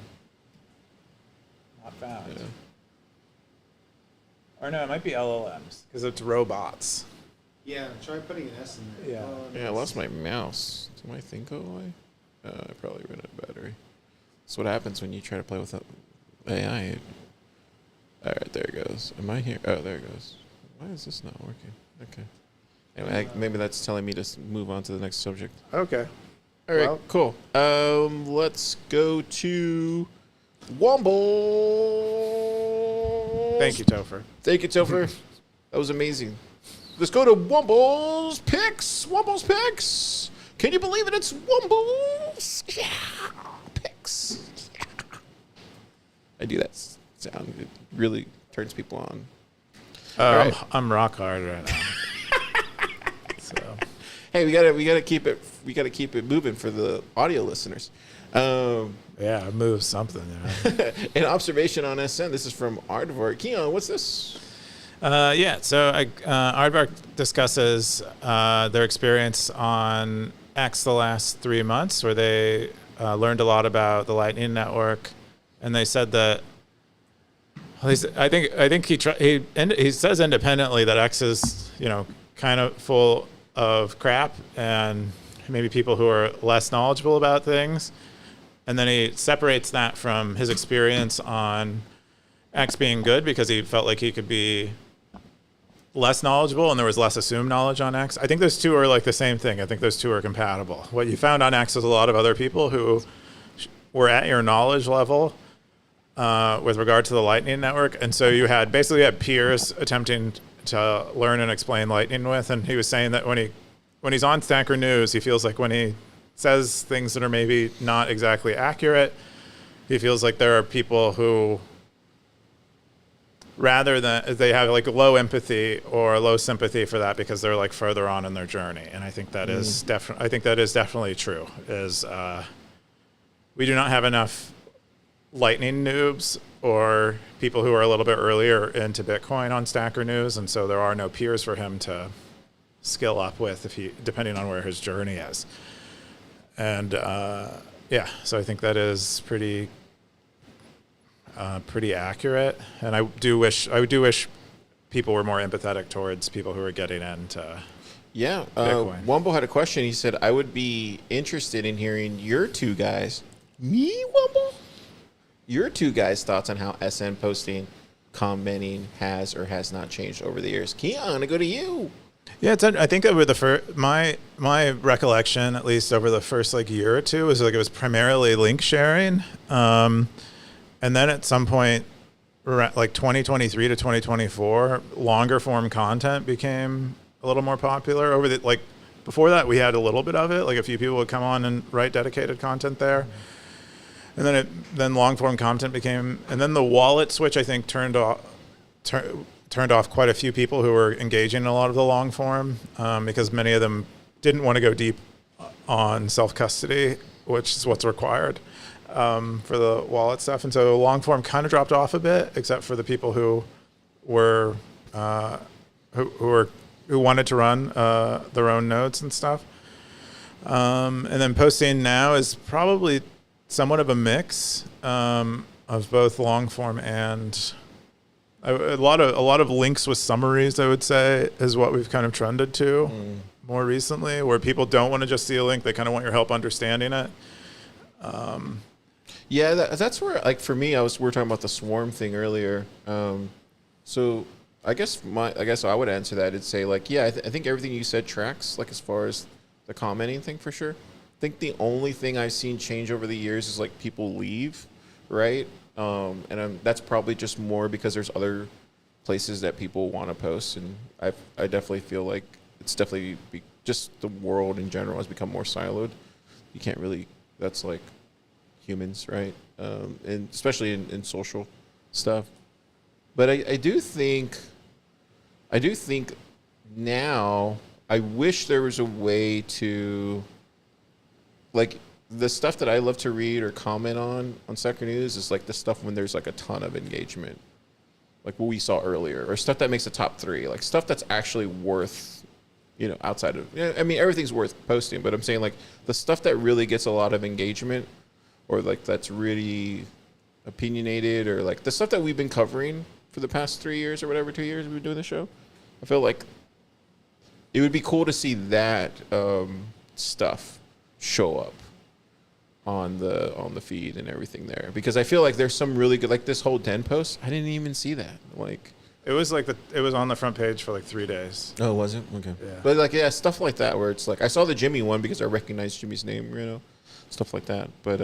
Not found. Yeah. Or no, it might be LLMs because it's robots. Yeah, try putting an S in there. Yeah. Yeah, I lost my mouse. Did my thing go away? I probably ran out of battery. That's what happens when you try to play with AI. All right, there it goes. Am I here? Oh, there it goes. Why is this not working? Okay. Anyway, maybe that's telling me to move on to the next subject. Okay. All right, Well- cool. Let's go to Womble. Thank you, Topher. Thank you, Topher. That was amazing. Let's go to Womble's Picks. Womble's Picks. Can you believe it? It's Womble's Picks. I do that sound. It really turns people on. right. I'm rock hard right now. So. Hey, we gotta keep it moving for the audio listeners. Yeah, move something. You know? An observation on SN. This is from Aardvark. Keyan, what's this? So Aardvark discusses their experience on X the last 3 months, where they learned a lot about the Lightning Network, and they said that. I think he says independently that X is kind of full of crap and maybe people who are less knowledgeable about things, and then he separates that from his experience on X being good because he felt like he could be less knowledgeable and there was less assumed knowledge on X. I think those two are like the same thing. I think those two are compatible. What you found on X was a lot of other people who were at your knowledge level with regard to the Lightning Network. And so you had peers attempting to learn and explain Lightning with. And he was saying that when he's on Stacker.News, he feels like when he says things that are maybe not exactly accurate, he feels like there are people who, rather than they have like low empathy or low sympathy for that because they're like further on in their journey. And I think that is definitely true. We do not have enough Lightning noobs or people who are a little bit earlier into Bitcoin on Stacker.News, and so there are no peers for him to skill up with depending on where his journey is. And so I think that is pretty accurate. And I do wish people were more empathetic towards people who are getting into Bitcoin. Womble had a question. He said, "I would be interested in hearing your two guys." Me, Womble? Your two guys' thoughts on how SN posting, commenting has or has not changed over the years. Keyan, I go to you. Yeah, I think over the first, my recollection, at least over the first like year or two, was like it was primarily link sharing, and then at some point, like 2023 to 2024, longer form content became a little more popular. Over the like before that, we had a little bit of it. Like a few people would come on and write dedicated content there, and then long form content became, and then the wallet switch I think turned off quite a few people who were engaging in a lot of the long form because many of them didn't want to go deep on self-custody, which is what's required for the wallet stuff. And so long form kind of dropped off a bit, except for the people who were who wanted to run their own nodes and stuff. And then posting now is probably somewhat of a mix of both long form and a lot of links with summaries, I would say, is what we've kind of trended to more recently, where people don't want to just see a link; they kind of want your help understanding it. Yeah, that's where, like, for me, we were talking about the swarm thing earlier. So I guess I would answer that and say, like, yeah, I think everything you said tracks, like, as far as the commenting thing, for sure. I think the only thing I've seen change over the years is like people leave, right? That's probably just more because there's other places that people want to post, and I definitely feel like it's definitely just the world in general has become more siloed. You can't really, that's like humans, right? And especially in social stuff. But I do think now I wish there was a way to, like, the stuff that I love to read or comment on Stacker.News is like the stuff when there's like a ton of engagement, like what we saw earlier, or stuff that makes the top 3, like stuff that's actually worth, outside of, I mean, everything's worth posting, but I'm saying like the stuff that really gets a lot of engagement, or like that's really opinionated, or like the stuff that we've been covering for the past 3 years or whatever, 2 years we've been doing the show. I feel like it would be cool to see that stuff show up on the feed and everything there, because I feel like there's some really good, like this whole Den post, I didn't even see that. Like it was on the front page for like 3 days. Oh, was it? Okay. Yeah. But like, yeah, stuff like that where it's like I saw the Jimmy one because I recognized Jimmy's name, stuff like that. But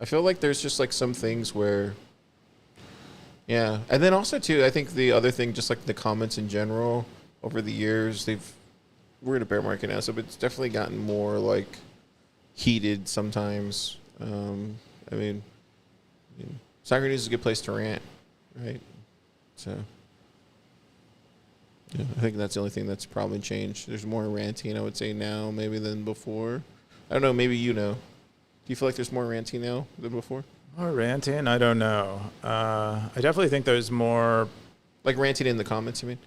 I feel like there's just like some things where, yeah. And then also too, I think the other thing, just like the comments in general over the years, we're in a bear market now, so it's definitely gotten more like heated sometimes. I mean, Stacker.News is a good place to rant, right? So, yeah, I think that's the only thing that's probably changed. There's more ranting, I would say, now maybe than before. I don't know. Maybe Do you feel like there's more ranting now than before? More ranting? I don't know. I definitely think there's more. Like ranting in the comments, you mean?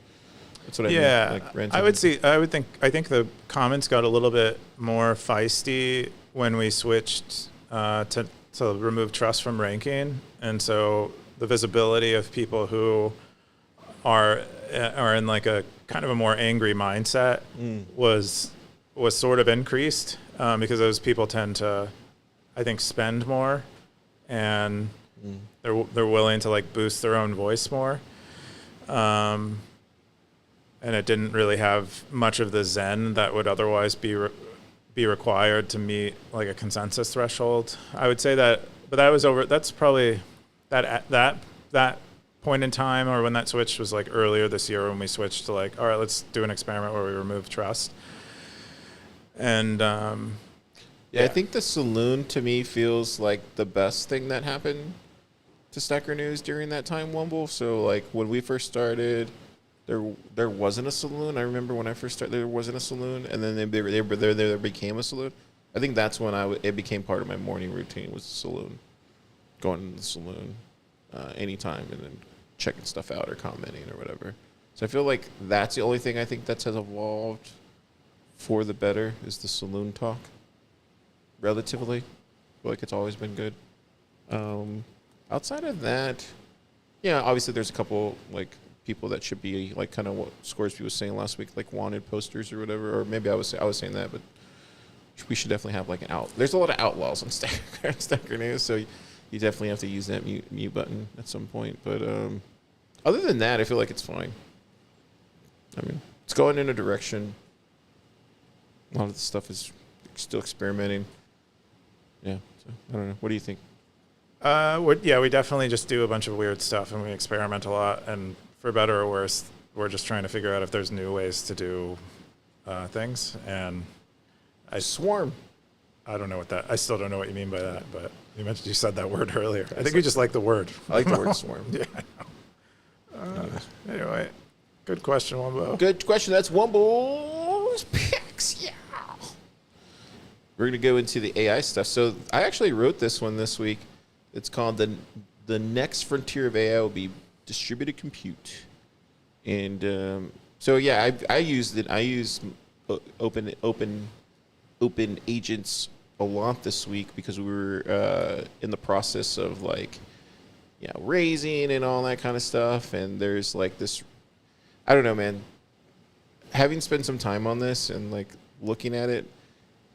That's what I mean. Like ranting. I think the comments got a little bit more feisty when we switched to remove trust from ranking, and so the visibility of people who are in like a kind of a more angry mindset was sort of increased because those people tend to, I think, spend more, and they're willing to like boost their own voice more. And it didn't really have much of the zen that would otherwise be required to meet like a consensus threshold. I would say that, but that was over. That's probably that point in time, or when that switched was like earlier this year when we switched to like, all right, let's do an experiment where we remove trust. And yeah, I think the saloon to me feels like the best thing that happened to Stacker.News during that time, Wumble. So like when we first started, there wasn't a saloon. I remember when I first started, there wasn't a saloon, and then there became a saloon. I think that's when it became part of my morning routine, was the saloon, going to the saloon anytime, and then checking stuff out or commenting or whatever. So I feel like that's the only thing I think that has evolved for the better, is the saloon talk. Relatively, I feel like it's always been good. Outside of that, yeah, obviously there's a couple like people that should be like kind of what Scoresby was saying last week, like wanted posters or whatever, or maybe I was saying that, but we should definitely have like there's a lot of outlaws on Stacker.News, so you definitely have to use that mute button at some point. But other than that, I feel like it's fine. I mean, it's going in a direction. A lot of the stuff is still experimenting. Yeah, so I don't know. What do you think? We definitely just do a bunch of weird stuff and we experiment a lot. And for better or worse, we're just trying to figure out if there's new ways to do things. And Swarm. I don't know I still don't know what you mean by that, but you said that word earlier. I think you just like the word. I like the word swarm. Yeah, I know. Anyway, good question, Wumbo. Good question. That's Wumbo's picks. Yeah. We're gonna go into the AI stuff. So I actually wrote this one this week. It's called the next frontier of AI will be distributed compute. And so yeah, I used it. I used open agents a lot this week because we were in the process of raising and all that kind of stuff. And there's like this, I don't know, man. Having spent some time on this and like looking at it,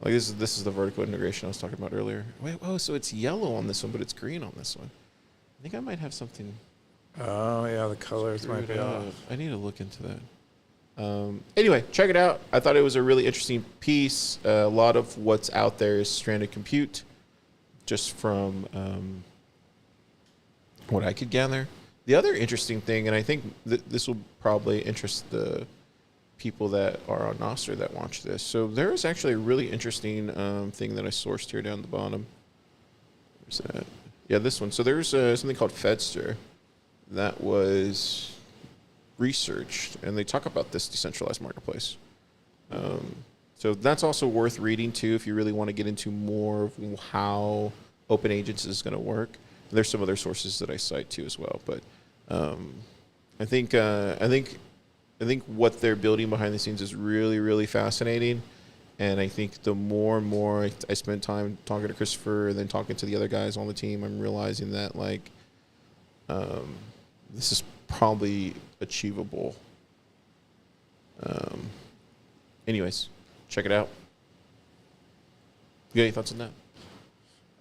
like this is the vertical integration I was talking about earlier. Wait, so it's yellow on this one, but it's green on this one. I think I might have something. Oh yeah, the colors might be off. I need to look into that. Anyway, check it out. I thought it was a really interesting piece. A lot of what's out there is stranded compute, just from what I could gather. The other interesting thing, and I think this will probably interest the people that are on Nostr that watch this. So there is actually a really interesting thing that I sourced here down the bottom. Where's that? Yeah, this one. So there's something called Fedster that was researched, and they talk about this decentralized marketplace. So that's also worth reading too if you really want to get into more of how open agents is going to work. And there's some other sources that I cite too as well, but I think what they're building behind the scenes is really, really fascinating. And I think the more and more I spend time talking to Christopher and then talking to the other guys on the team, I'm realizing that this is probably achievable. Anyways, check it out. You got any thoughts on that?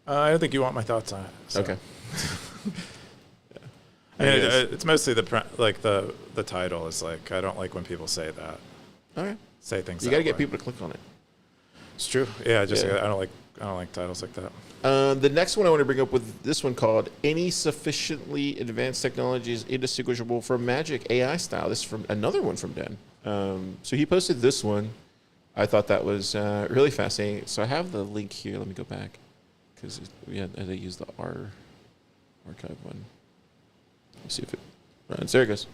I don't think you want my thoughts on it. So. Okay. It's mostly the title is like, I don't like when people say that. Okay. Say things. You got to get people to click on it. It's true. Yeah, Yeah. I don't like titles like that. The next one I want to bring up with this one called "Any Sufficiently Advanced Technology is Indistinguishable from Magic AI Style." This is from another one from Den. So he posted this one. I thought that was really fascinating. So I have the link here. Let me go back because they use the archive one. Let's see if it runs. There it goes.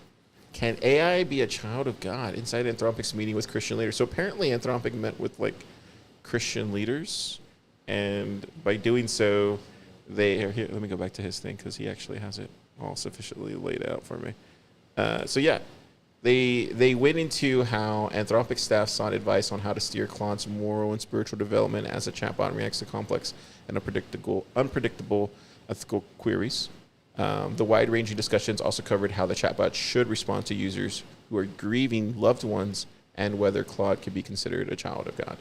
Can AI be a child of God? Inside Anthropic's meeting with Christian leaders. So apparently Anthropic met with Christian leaders, and by doing so, here. Let me go back to his thing because he actually has it all sufficiently laid out for me. So yeah, they went into how Anthropic staff sought advice on how to steer Claude's moral and spiritual development as a chatbot reacts to complex and unpredictable ethical queries. The wide-ranging discussions also covered how the chatbot should respond to users who are grieving loved ones and whether Claude could be considered a child of God.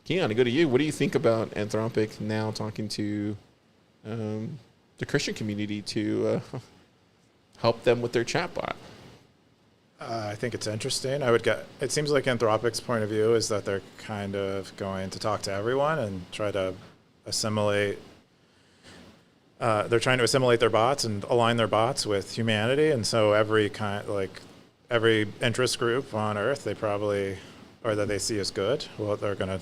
Keyan, I go to you. What do you think about Anthropic now talking to the Christian community to help them with their chatbot? I think it's interesting. It seems like Anthropic's point of view is that they're kind of going to talk to everyone and try to assimilate. They're trying to assimilate their bots and align their bots with humanity, and so every interest group on Earth, or that they see as good, well, they're gonna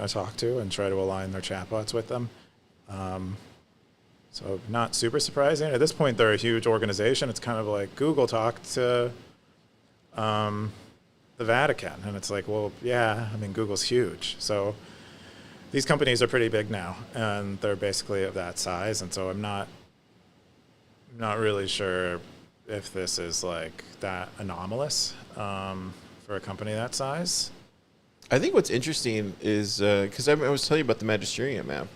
talk to and try to align their chatbots with them. So not super surprising. At this point, they're a huge organization. It's kind of like Google talked to the Vatican, and it's like, well, yeah, I mean, Google's huge, so. These companies are pretty big now, and they're basically of that size, and so I'm not really sure if this is like that anomalous for a company that size. I think what's interesting is because I was telling you about the Magisterium app,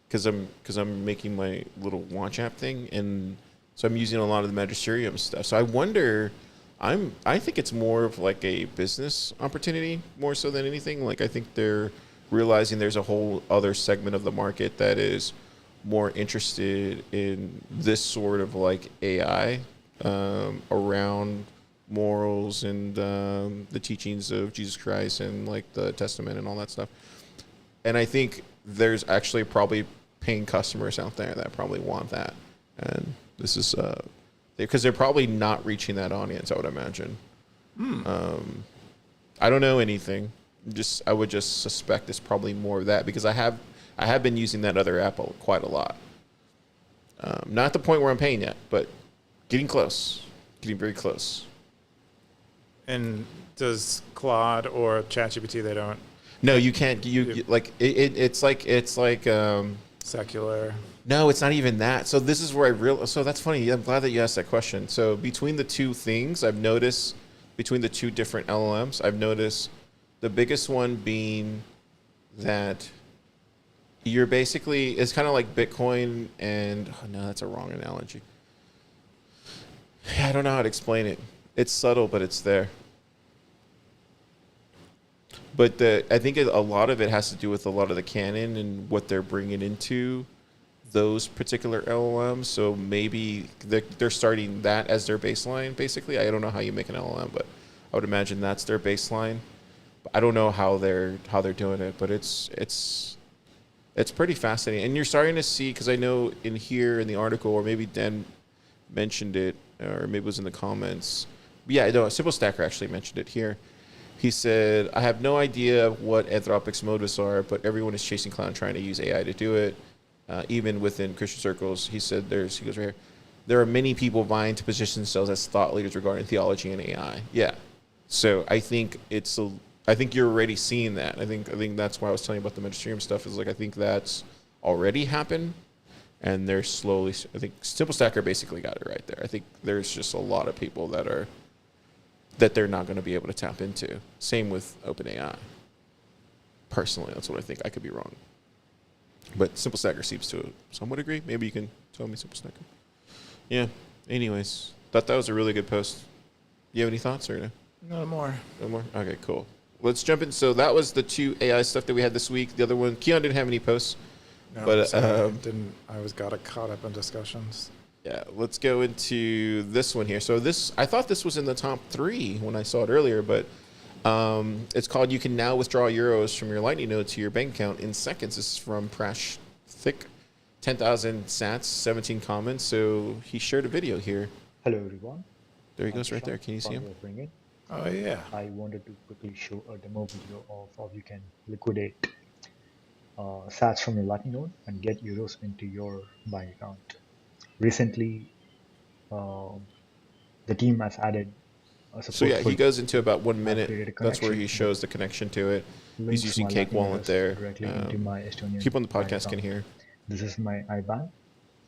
because I'm making my little watch app thing, and so I'm using a lot of the Magisterium stuff. So I wonder, I think it's more of like a business opportunity more so than anything. Like I think they're realizing there's a whole other segment of the market that is more interested in this sort of like AI around morals and the teachings of Jesus Christ and like the Testament and all that stuff. And I think there's actually probably paying customers out there that probably want that. And this is because they're probably not reaching that audience, I would imagine. I don't know anything. I would just suspect it's probably more of that because I have been using that other app quite a lot. Not at the point where I'm paying yet, but getting close, getting very close. And does Claude or ChatGPT, they don't? No, you can't. You like it's like Secular. No, it's not even that. So this is where I real. So that's funny. I'm glad that you asked that question. So between the two things, I've noticed between the two different LLMs, I've noticed the biggest one being that you're basically it's kind of like Bitcoin and no, that's a wrong analogy. I don't know how to explain it. It's subtle, but it's there. But I think a lot of it has to do with a lot of the canon and what they're bringing into those particular LLMs. So maybe they're starting that as their baseline, basically. I don't know how you make an LLM, but I would imagine that's their baseline. I don't know how they're doing it, but it's pretty fascinating. And you're starting to see, because I know in here in the article, or maybe Dan mentioned it, or maybe it was in the comments. Yeah, no, Simple Stacker actually mentioned it here. He said, I have no idea what Anthropic's motives are, but everyone is chasing clown trying to use AI to do it. Even within Christian circles, he said, he goes right here, there are many people vying to position themselves as thought leaders regarding theology and AI. Yeah. So I think I think you're already seeing that. I think that's why I was telling you about the magisterium stuff is like, I think that's already happened. And they're slowly, I think Simple Stacker basically got it right there. I think there's just a lot of people that they're not going to be able to tap into. Same with OpenAI. Personally, that's what I think. I could be wrong. But Simple Stacker seems to somewhat agree. Maybe you can tell me, Simple Stacker. Yeah. Anyways, thought that was a really good post. You have any thoughts or no? No more. No more? Okay, cool. Let's jump in. So that was the two AI stuff that we had this week. The other one, Keyan didn't have any posts. No, but I was got caught up in discussions. Yeah, let's go into this one here. So I thought this was in the top 3 when I saw it earlier, but it's called "You Can Now Withdraw Euros from Your Lightning Node to Your bank account in seconds." This is from Prash Thick, 10,000 sats, 17 comments. So he shared a video here. Hello everyone. There he goes right there. Can you see him? Oh yeah. I wanted to quickly show a demo video of how you can liquidate sats from your Lightning node and get euros into your bank account. Recently, the team has added a support. So yeah, he for goes into about 1 minute. created a That's where connection he shows the connection to it. He's links using my Cake Lightning Wallet address there. directly into my Estonian People on the bank podcast can account. hear. This is my IBAN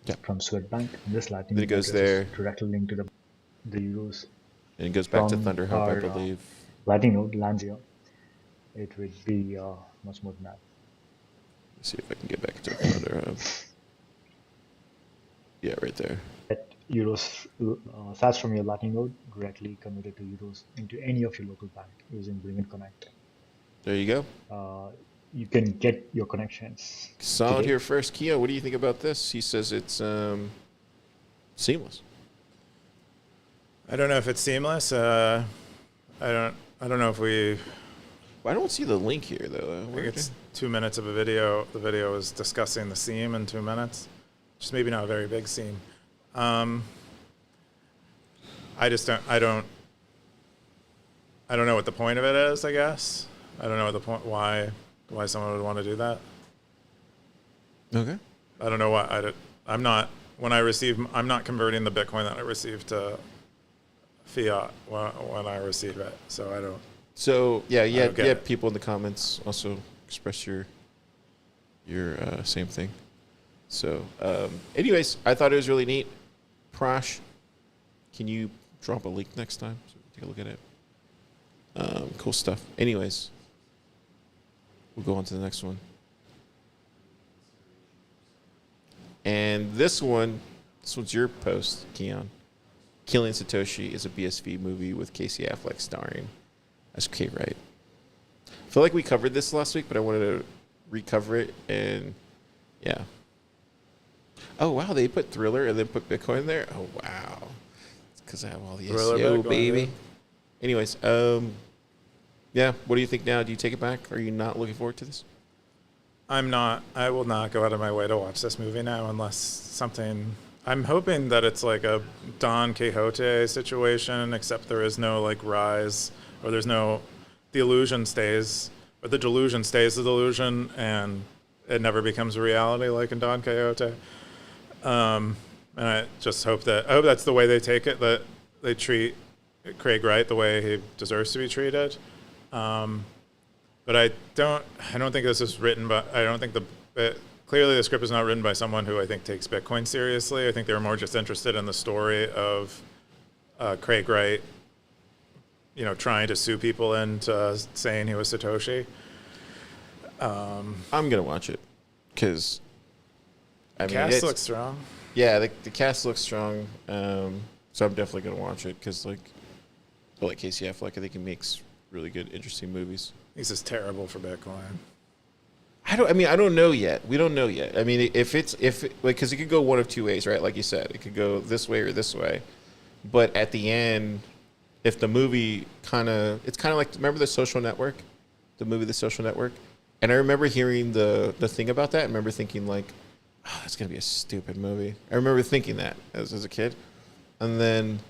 Yeah. from Swedbank. And this Lightning Then it goes address is there. directly linked to the euros And it goes back to from Thunderhub, I our, believe. Lightning node lands here. It will be much more than that. Let's see if I can get back to Thunderhub. Yeah, right there. Get euros, sats from your Lightning node directly converted to euros into any of your local bank using Bring and Connect. There you go. You can get your connections. Solid today. here first. Kia, what do you think about this? He says it's seamless. I don't know if it's seamless. I don't know if we. I don't see the link here though. I think it's 2 minutes of a video. The video is discussing the seam in 2 minutes. Just maybe not a very big seam. I don't know what the point of it is, I guess. I don't know what the point, why someone would want to do that. Okay. I don't know why. I'm not converting the Bitcoin that I received to fiat when I receive it. So I don't. So yeah, don't get it. people in the comments also express your same thing. So, anyways, I thought it was really neat. Prash, can you drop a link next time so we can take a look at it? Cool stuff. Anyways, we'll go on to the next one. And this one's your post, Keyan. Killing Satoshi is a BSV movie with Casey Affleck starring as K. Wright. I feel like we covered this last week, but I wanted to recover it. And yeah. Oh, wow. They put Thriller and then put Bitcoin there? Oh, wow. It's because I have all the Thriller SEO, back on, baby. yeah. Anyways, yeah. What do you think now? Do you take it back? Are you not looking forward to this? I'm not. I will not go out of my way to watch this movie now unless something. I'm hoping that it's like a Don Quixote situation, except there is no like rise, or there's no. The illusion stays, or the delusion stays the delusion, and it never becomes a reality like in Don Quixote. And I just hope that's the way they take it. That they treat Craig Wright the way he deserves to be treated. But I don't think this is written by. I don't think clearly the script is not written by someone who I think takes Bitcoin seriously. I think they were more just interested in the story of Craig Wright, trying to sue people into saying he was Satoshi. I'm gonna watch it because Cast looks strong. Yeah, the cast looks strong. So I'm definitely gonna watch it because like Casey Affleck, I think he makes really good, interesting movies. He's just terrible for Bitcoin. I don't know yet. We don't know yet. I mean, because it could go one of two ways, right? Like you said, it could go this way or this way. But at the end, if the movie it's kind of like, remember The Social Network, the movie The Social Network, and I remember hearing the thing about that. I remember thinking like, oh, that's gonna be a stupid movie. I remember thinking that as a kid, and then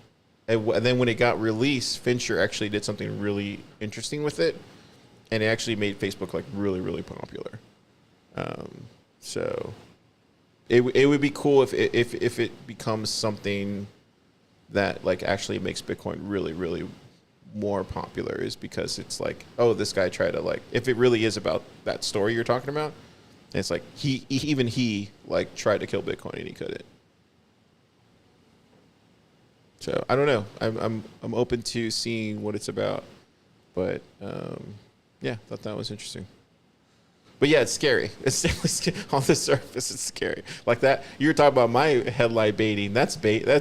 when it got released, Fincher actually did something really interesting with it. And it actually made Facebook like really, really popular. So it would be cool if it becomes something that like actually makes Bitcoin really, really more popular, is because it's like, oh, this guy tried to like, if it really is about that story you're talking about, and it's like he like tried to kill Bitcoin and he couldn't. So I don't know. I'm open to seeing what it's about, but yeah, thought that was interesting. But yeah, it's scary. It's definitely scary. On the surface, it's scary. Like that, you were talking about my headline baiting. That's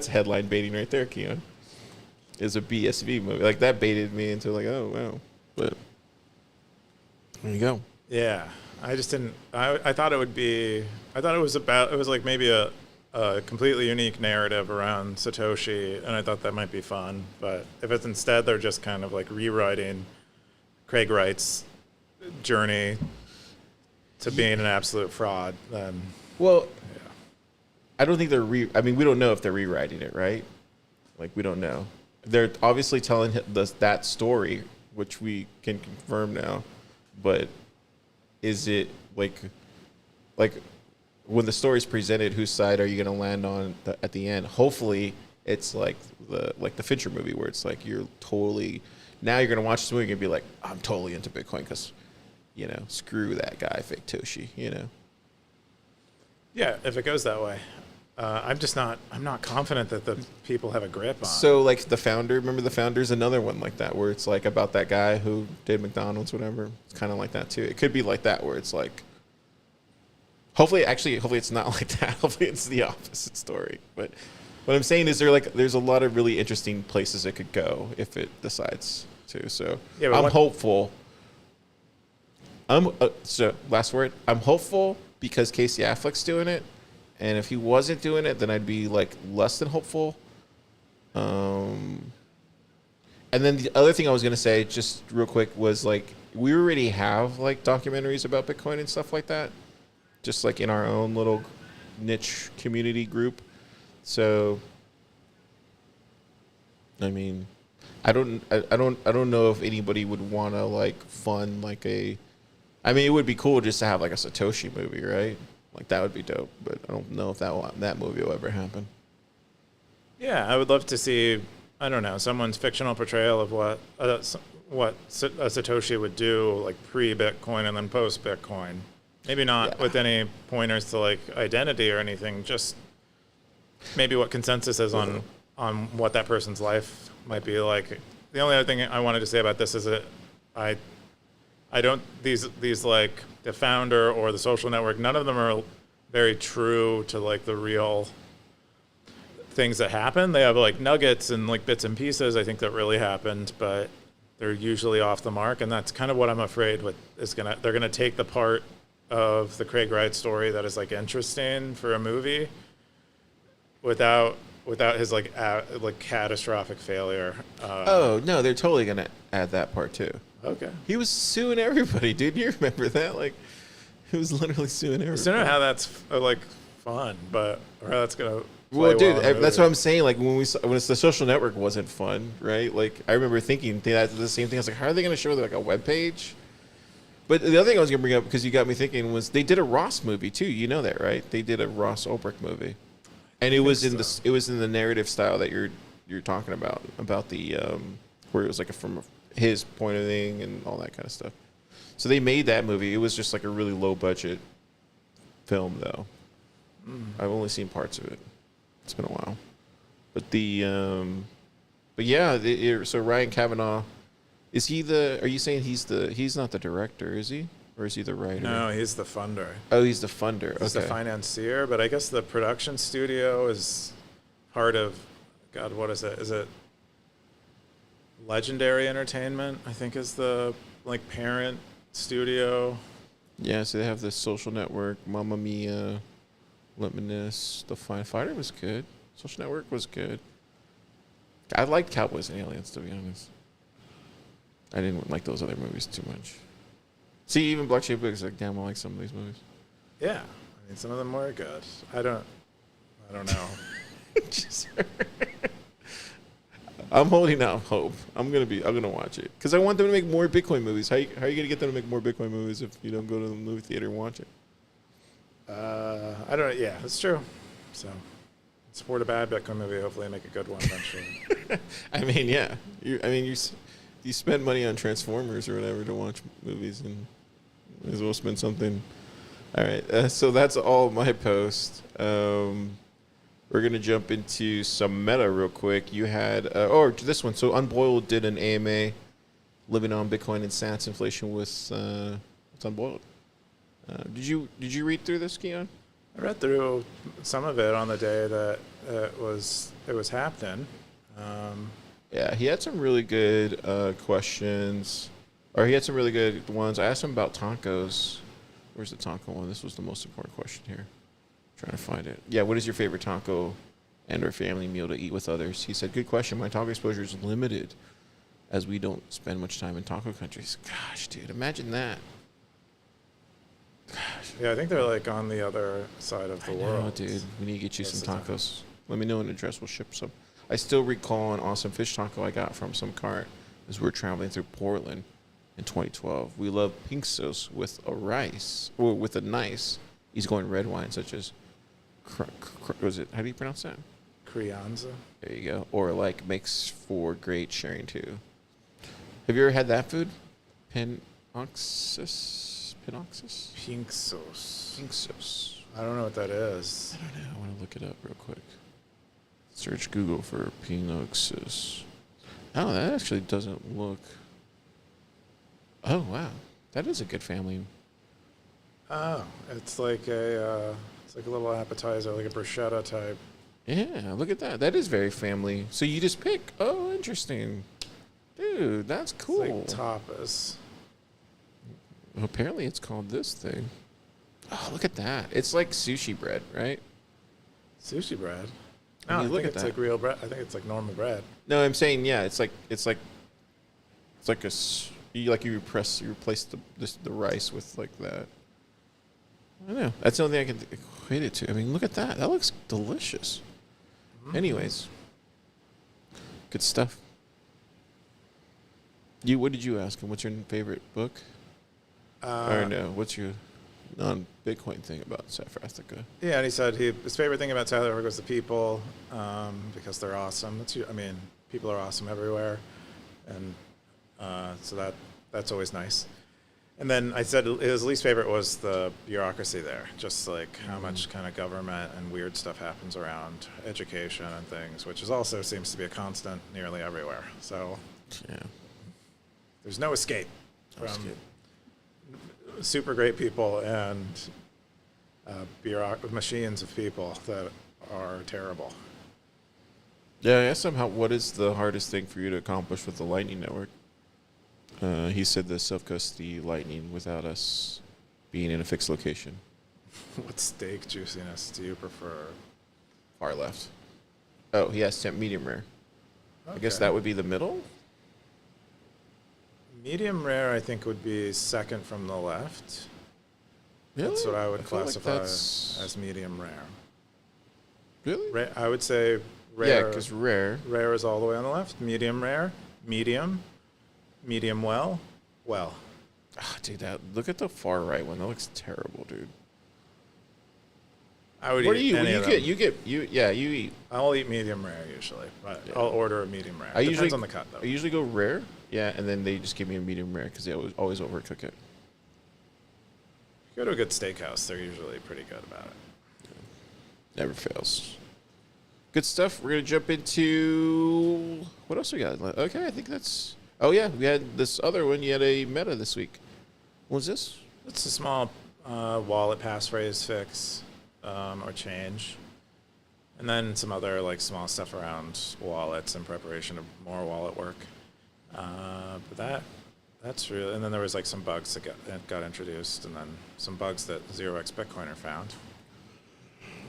headline baiting right there, Keyan. Is a BSV movie. Like that baited me into like, oh wow. But there you go. Yeah, I just didn't. I thought it would be. I thought it was about. It was like maybe a completely unique narrative around Satoshi, and I thought that might be fun. But if it's instead they're just kind of like rewriting Craig Wright's journey to being an absolute fraud, then Well, yeah. I don't think they're I mean, we don't know if they're rewriting it, right? Like we don't know. They're obviously telling that story, which we can confirm now. But is it like when the story's presented, whose side are you going to land on at the end? Hopefully, it's like the Fincher movie where it's like you're totally. Now you're going to watch this movie and you're going to be like, I'm totally into Bitcoin because, screw that guy, fake Toshi, Yeah, if it goes that way. I'm not confident that the people have a grip on. So, like, The Founder, remember The Founder's another one like that, where it's like about that guy who did McDonald's, whatever. It's kind of like that, too. It could be like that, where it's like, hopefully it's not like that. Hopefully it's the opposite story. But what I'm saying is there's a lot of really interesting places it could go if it decides to. So Yeah, I'm hopeful. So last word. I'm hopeful because Casey Affleck's doing it, and if he wasn't doing it, then I'd be like less than hopeful. And then the other thing I was gonna say, just real quick, was like we already have like documentaries about Bitcoin and stuff like that, just like in our own little niche community group. So, I mean, I don't know if anybody would want to like fund like a. I mean, it would be cool just to have like a Satoshi movie, right? Like that would be dope. But I don't know if that movie will ever happen. Yeah, I would love to see. I don't know, someone's fictional portrayal of what a Satoshi would do, like pre-Bitcoin and then post-Bitcoin. Maybe not with any pointers to like identity or anything. Just maybe what consensus is on what that person's life might be like. The only other thing I wanted to say about this is that I don't these like the Founder or the Social Network. None of them are very true to like the real things that happen. They have like nuggets and like bits and pieces I think that really happened, but they're usually off the mark, and that's kind of what I'm afraid they're gonna take the part of the Craig Wright story that is like interesting for a movie without without his like catastrophic failure. Oh no, they're totally gonna add that part too. Okay. He was suing everybody, dude. You remember that? Like, he was literally suing everybody. I don't know how that's like fun, but or how that's gonna. Well, play dude, well in a that's movie. what I'm saying. Like when it's the Social Network wasn't fun, right? Like I remember thinking that the same thing. I was like, how are they going to show like a web page? But the other thing I was going to bring up because you got me thinking was they did a Ross movie too. You know that, right? They did a Ross Ulbricht movie, and it was in so. it was in the narrative style that you're talking about the where it was like from his point of thing and all that kind of stuff. So they made that movie. It was just like a really low budget film though. I've only seen parts of it. It's been a while, but but yeah. So Ryan Kavanaugh, is he the? Are you saying he's not the director? Is he, or is he the writer? No, he's the funder. Oh, he's the funder. He's the financier, but I guess the production studio is part of. God, what is it? Is it Legendary Entertainment? I think is the like parent studio. Yeah, so they have the Social Network, Mamma Mia, Limitless. The Fighter was good. Social Network was good. I liked Cowboys and Aliens, to be honest. I didn't like those other movies too much. See, even Black Sheep is like, damn, I like some of these movies. Yeah, I mean some of them were good. I don't know. I'm holding out hope. I'm gonna watch it because I want them to make more Bitcoin movies. How are you gonna get them to make more Bitcoin movies if you don't go to the movie theater and watch it? I don't know. Yeah, that's true. So support a bad Bitcoin movie. Hopefully, make a good one eventually. I mean, yeah. You spend money on Transformers or whatever to watch movies, and might as well spend something. All right, so that's all my post. We're gonna jump into some meta real quick. You had this one. So Unboiled did an AMA, living on Bitcoin and Sats inflation with what's Unboiled. Did you read through this, Keyan? I read through some of it on the day that it was happening. Yeah, he had some really good questions, or he had some really good ones. I asked him about tacos. Where's the taco one? This was the most important question here. Trying to find it. Yeah, what is your favorite taco and or family meal to eat with others? He said, good question. My taco exposure is limited as we don't spend much time in taco countries. Gosh, dude, imagine that. Gosh. Yeah, I think they're like on the other side of the world. No, dude. We need to get you Most some of the time. tacos. Let me know an address. We'll ship some. I still recall an awesome fish taco I got from some cart as we were traveling through Portland in 2012. We love pink sauce with a rice, or with a nice easygoing red wine, such as, was it, how do you pronounce that? Crianza. There you go. Or like makes for great sharing too. Have you ever had that food? Pinoxis? Pink sauce. Pink sauce. I don't know what that is. I don't know. I want to look it up real quick. Search Google for Pinoxis. Oh, that actually doesn't look. Oh wow, that is a good family. Oh, it's like a little appetizer, like a bruschetta type. Yeah, look at that. That is very family. So you just pick. Oh, interesting, dude. That's cool. It's like tapas. Apparently, it's called this thing. Oh, look at that. It's like sushi bread, right? Sushi bread. I No, mean, I look think at it's that. like real bread. I think it's like normal bread. No, I'm saying yeah. It's like you replace the rice with like that. I don't know. That's the only thing I can equate it to. I mean, look at that. That looks delicious. Anyways, good stuff. What did you ask him? What's your favorite book? Or no, what's your non-Bitcoin thing about South Africa? Yeah, and he said his favorite thing about South Africa was the people, because they're awesome. People are awesome everywhere, and so that's always nice. And then I said his least favorite was the bureaucracy there, just like how much kind of government and weird stuff happens around education and things, which also seems to be a constant nearly everywhere. So Yeah. there's no escape That's from good. super great people and machines of people that are terrible. Yeah, I asked him what is the hardest thing for you to accomplish with the Lightning Network? He said the self-custody Lightning without us being in a fixed location. What steak juiciness do you prefer? Far left. Oh, he has temp medium rare. I guess that would be the middle. Medium rare, I think, would be second from the left. Really? That's what I would feel like classify that's- as medium rare. Really? I would say Yeah, rare. because rare. Rare is all the way on the left. Medium rare, medium well. Ah, dude, look at the far right one. That looks terrible, dude. I would What do eat you? any You of get? them. You eat. I'll eat medium rare usually, but Yeah. I'll order a medium rare. I Depends usually on the cut though. I usually go rare. Yeah, and then they just give me a medium rare because they always overcook it. Go to a good steakhouse, they're usually pretty good about it. Never fails. Good stuff. We're gonna jump into what else we got? Okay, I think that's. Oh yeah, we had this other one. You had a meta this week. What was this? It's a small wallet passphrase fix or change. And then some other like small stuff around wallets in preparation of more wallet work. But that's really, and then there was like some bugs that got introduced, and then some bugs that 0x Bitcoiner found.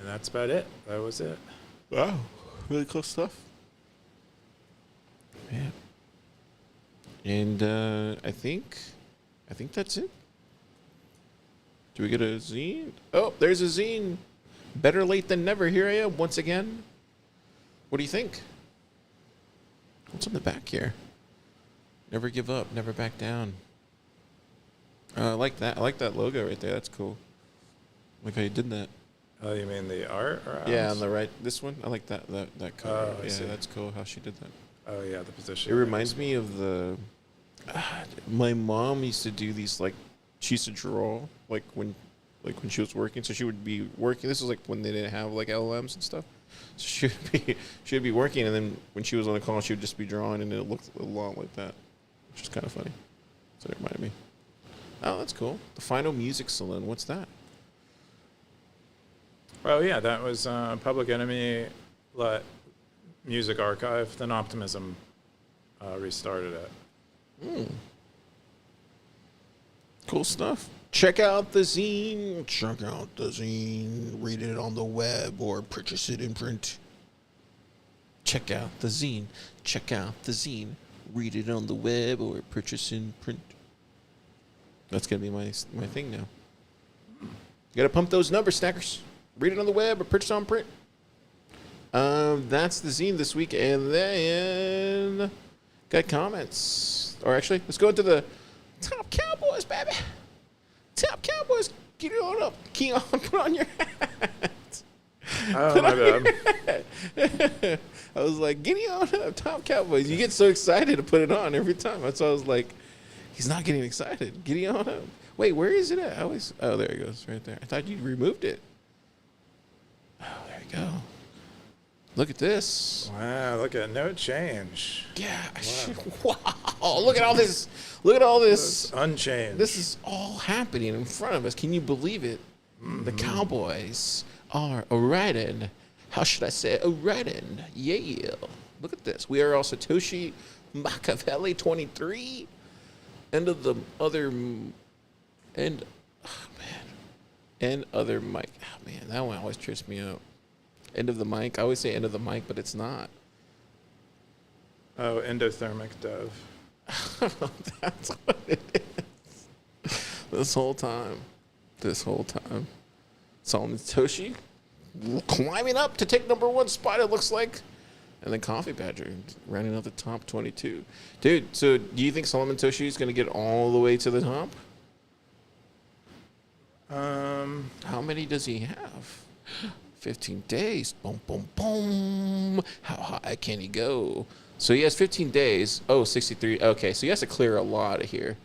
And that's about it. That was it. Wow, really cool stuff. Yeah. And I think that's it. Do we get a zine? Oh, there's a zine. Better late than never. Here I am once again. What do you think? What's on the back here? Never give up, never back down. I like that. I like that logo right there. That's cool. Like how you did that. Oh, you mean the art? Or Yeah, on the right. This one. I like that cover. Oh, I Yeah, see. that's cool how she did that. Oh yeah, the position. It reminds me of the. My mom used to do these like, she used to draw like when she was working. So she would be working. This was like when they didn't have like LLMs and stuff. So she would be working, and then when she was on the call, she would just be drawing, and it looked a lot like that, which is kind of funny. So it reminded me. Oh, that's cool. The Final Music Saloon. What's that? Oh yeah, that was Public Enemy let Music Archive. Then Optimism restarted it. Cool stuff. Check out the zine. Check out the zine. Read it on the web or purchase it in print. Check out the zine. Check out the zine. Read it on the web or purchase in print. That's going to be my thing now. You got to pump those numbers, stackers. Read it on the web or purchase on print. That's the zine this week. And then got comments. Or actually, let's go into the Top Cowboys, baby. Top Cowboys, get it on up. Keyan, put on your hat. Oh my god. I was like, get it on up, Top Cowboys. You get so excited to put it on every time. That's why I was like, he's not getting excited. Get it on up. Wait, where is it at? Oh, there it goes, right there. I thought you removed it. Oh, there you go. Look at this. Wow, look at no change. Yeah. Wow. Look at all this. Look at all this. It's unchanged. This is all happening in front of us. Can you believe it? The Cowboys are riding. How should I say it? Riding. Yeah. Look at this. We are all Satoshi Machiavelli 23. End of the other. End. Oh, man. End other mic. Oh, man. That one always trips me out. End of the mic. I always say end of the mic, but it's not. Oh, endothermic dove. That's what it is. This whole time. Solomon Toshi climbing up to take number one spot, it looks like. And then Coffee Badger rounding out the top 22. Dude, so do you think Solomon Toshi is going to get all the way to the top? How many does he have? 15 days. Boom, boom, boom. How high can he go? So he has 15 days. Oh, 63. Okay, so he has to clear a lot of here.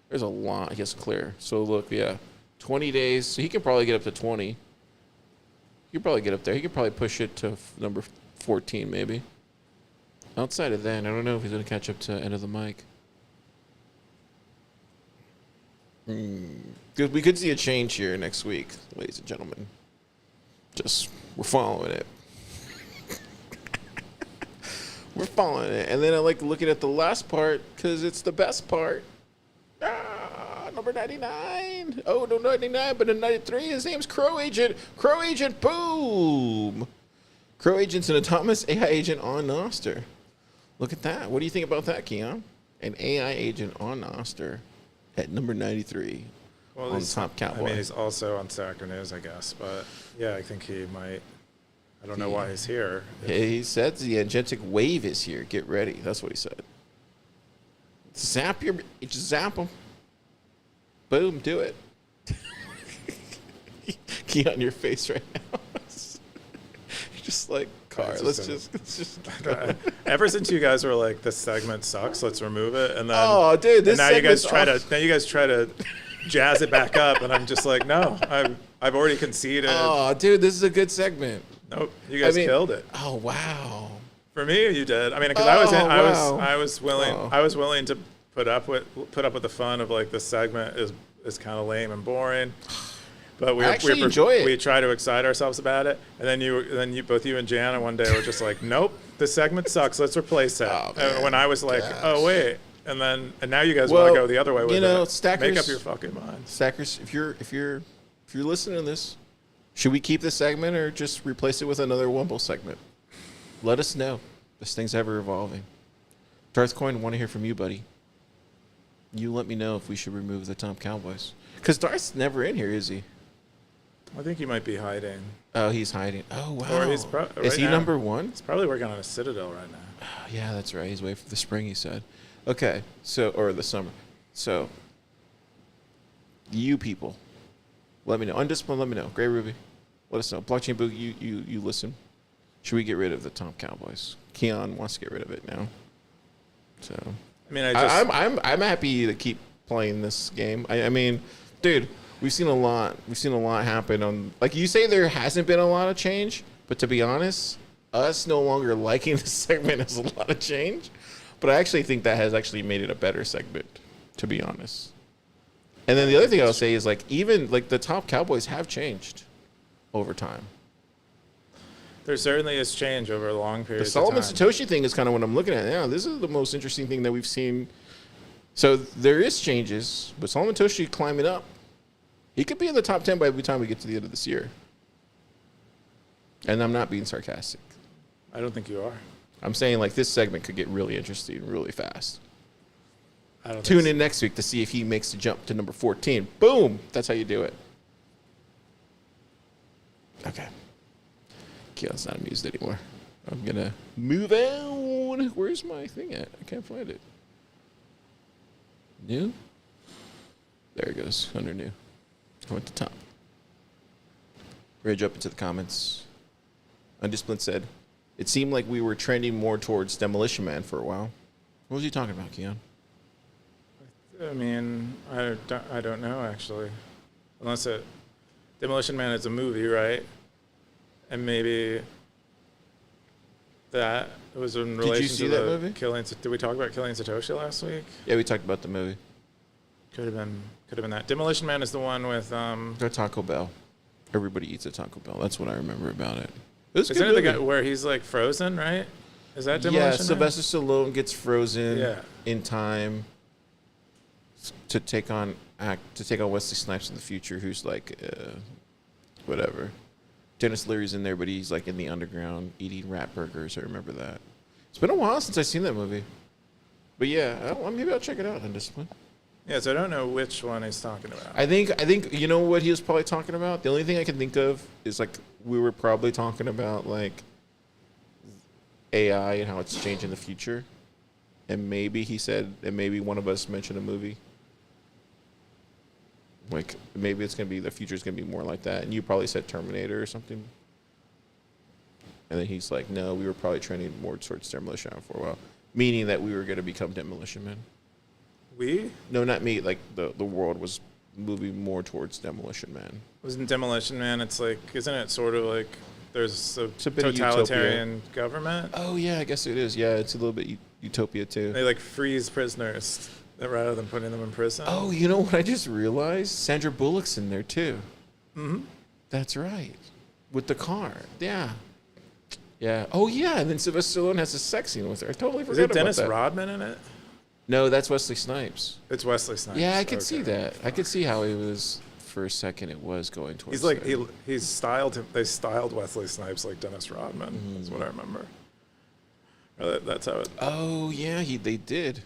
There's a lot he has to clear. So look, yeah. 20 days. So he can probably get up to 20. He could probably get up there. He could probably push it to number 14 maybe. Outside of that, I don't know if he's going to catch up to end of the mic. Because we could see a change here next week, ladies and gentlemen. We're following it. We're following it. And then I like looking at the last part because it's the best part. Number 99. Oh, no, 99, but in 93, his name's Crow Agent. Crow Agent, boom. Crow agent's an autonomous AI agent on Noster. Look at that. What do you think about that, Keyan? An AI agent on Noster at number 93 Well, on Top Cowboy. I mean, he's also on Stacker.News, I guess. But yeah, I think he might. I don't know why he's here. He said the agentic wave is here. Get ready. That's what he said. Zap him. Boom, do it. Keyan, your face right now. You're just like, car. Let's just go. Ever since you guys were like, this segment sucks, let's remove it, and then Oh, dude, this and now you guys segment's try to jazz it back up, and I'm just like, no, I've already conceded. Oh, dude, this is a good segment. Nope, you guys killed it. Oh, wow. For me, you did. I mean, because wow. I was willing Oh. I was willing to put up with the fun of like this segment is kind of lame and boring. But I actually enjoy it. We try to excite ourselves about it, and then both you and Jana one day were just like, "Nope, this segment sucks. Let's replace it." Oh, And when I was like, gosh. "Oh wait," and now you guys Well, want to go the other way with you know, it. Stackers- Make up your fucking minds. Stackers, if you're listening to this, should we keep this segment or just replace it with another Wumble segment? Let us know. This thing's ever evolving. Darth Coin, want to hear from you, buddy. You let me know if we should remove the Top Cowboys. Because Darth's never in here, is he? I think he might be hiding. Oh, he's hiding. Oh, wow. Or he's is right he now. number one? He's probably working on a Citadel right now. Oh, yeah, that's right. He's waiting for the spring, he said. Okay, or the summer. So, you people, let me know. Undisciplined, let me know. Gray Ruby, let us know. Blockchain Book, you listen. Should we get rid of the Top Cowboys? Keyan wants to get rid of it now. So, I mean, I'm happy to keep playing this game. I mean, dude, we've seen a lot. We've seen a lot happen on. Like you say, there hasn't been a lot of change, but to be honest, us no longer liking this segment is a lot of change. But I actually think that has actually made it a better segment, to be honest. And then the other thing I'll say is like even like the Top Cowboys have changed over time. there certainly is change over a long period. The Solomon Satoshi thing is kind of what I'm looking at now. This is the most interesting thing that we've seen. So there is changes, but Solomon Satoshi climbing up. He could be in the top 10 by the time we get to the end of this year. And I'm not being sarcastic. I don't think you are. I'm saying like this segment could get really interesting really fast. I don't Tune think in next week to see if he makes the jump to number 14. Boom! That's how you do it. Okay. Keyan's not amused anymore. I'm going to move on. Where's my thing at? I can't find it. New? There it goes. Under new. I went to top. We're going to jump into the comments. Undisciplined said, it seemed like we were trending more towards Demolition Man for a while. What was he talking about, Keyan? I mean, I don't know actually, unless Demolition Man is a movie, right? And maybe that was in relation see to that the movie? killing. Did we talk about killing Satoshi last week? Yeah, we talked about the movie. Could have been that. Demolition Man is the one with The Taco Bell. Everybody eats at Taco Bell. That's what I remember about it. It was a Isn't good it the movie. guy where he's like frozen, right? Is that Demolition Yeah, Man? Sylvester Stallone gets frozen Yeah. in time to take on Wesley Snipes in the future, who's like whatever. Dennis Leary's in there, but he's like in the underground eating rat burgers. I remember that. It's been a while since I've seen that movie. But yeah, maybe I'll check it out. Undisciplined. Yeah, so I don't know which one he's talking about. I think you know what he was probably talking about. The only thing I can think of is like we were probably talking about like AI and how it's changing the future, and maybe he said, and maybe one of us mentioned a movie. Like maybe it's gonna be the future is gonna be more like that, and you probably said Terminator or something. And then he's like, no, we were probably trending more towards Demolition Man for a while, meaning that we were gonna become Demolition Man. We? No, not me. Like the world was moving more towards Demolition Man. Wasn't Demolition Man? It's like, isn't it sort of like there's a a bit of totalitarian government? Oh yeah, I guess it is. Yeah, it's a little bit utopia too. They like freeze prisoners rather than putting them in prison. Oh, you know what I just realized? Sandra Bullock's in there too. Mm-hmm. That's right. With the car. Yeah. Yeah. Oh yeah, and then Sylvester Stallone has a sex scene with her. I totally forgot Is it about Dennis that. Rodman in it? No, that's Wesley Snipes. It's Wesley Snipes. Yeah, I could see Okay. that. I could see how he was for a second it was going towards. He's like there. he's styled him. They styled Wesley Snipes like Dennis Rodman. That's what I remember. Or that's how it. Oh yeah, they did.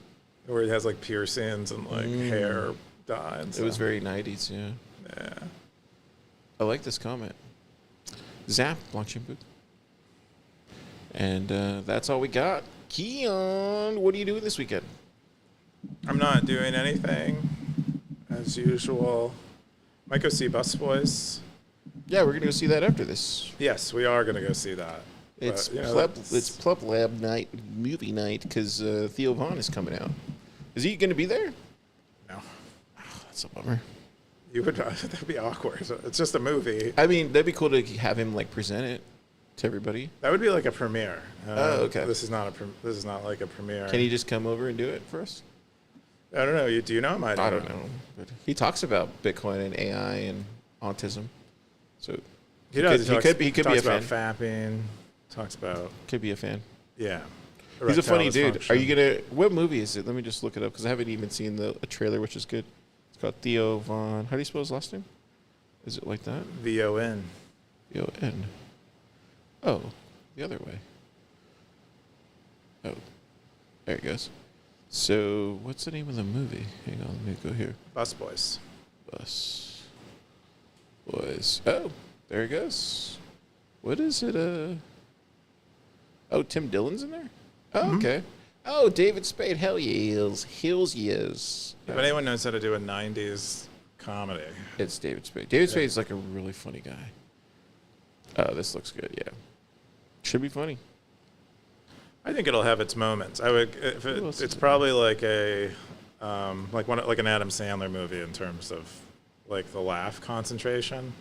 Where he has like piercings and like hair dye. And It was stuff. very 90s. Yeah, Yeah. I like this comment. Zap blockchain boot. And that's all we got. Keyan, what are you doing this weekend? I'm not doing anything as usual. Might go see Busboys. Yeah, we're gonna go see that after this. Yes, we are gonna go see that. It's But, you know, Pleb Lab night, movie night, because Theo Vaughn is coming out. Is he gonna be there? No, That's a bummer. you would. That'd be awkward. It's just a movie. I mean, that'd be cool to have him like present it to everybody. That would be like a premiere. Oh, okay. This is not this is not like a premiere. Can he just come over and do it for us? I don't know. Do you know him? I don't know. But he talks about Bitcoin and AI and autism. So He does. He could be talks a about fan. fapping. Talks about Could be a fan. yeah. He's a funny Erectile dude. Are dysfunction. you gonna? What movie is it? Let me just look it up because I haven't even seen a trailer, which is good. It's called Theo Vaughn. How do you spell his last name? Is it like that? VON? VON. Oh, the other way. Oh, there it goes. So, what's the name of the movie? Hang on, let me go here. Busboys. Bus Boys. Oh, there it goes. What is it? Oh, Tim Dillon's in there. Oh, okay. Oh, David Spade. Hell yes. Hills yes. If anyone knows how to do a '90s comedy, It's David Spade. David Spade's like a really funny guy. Oh, this looks good. Yeah, should be funny. I think it'll have its moments. I would. If Who else is it's in probably like a, like an Adam Sandler movie in terms of, like the laugh concentration.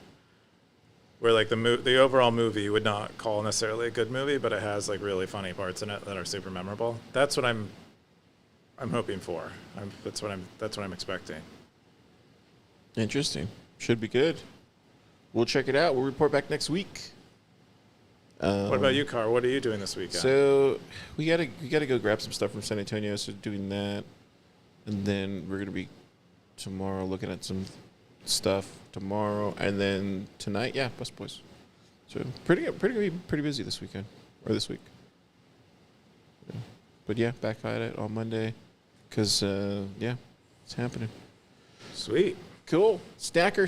Where like the overall movie you would not call necessarily a good movie, but it has like really funny parts in it that are super memorable. That's what I'm hoping for. That's what I'm expecting. Interesting. Should be good. We'll check it out. We'll report back next week. What about you, Carr? What are you doing this weekend? So we gotta go grab some stuff from San Antonio. So doing that, and then we're gonna be tomorrow looking at some stuff tomorrow, and then tonight, yeah, Bus Boys. So pretty busy this weekend or this week. Yeah. But yeah, back at it on Monday, cause yeah, it's happening. Sweet. Cool. Stacker.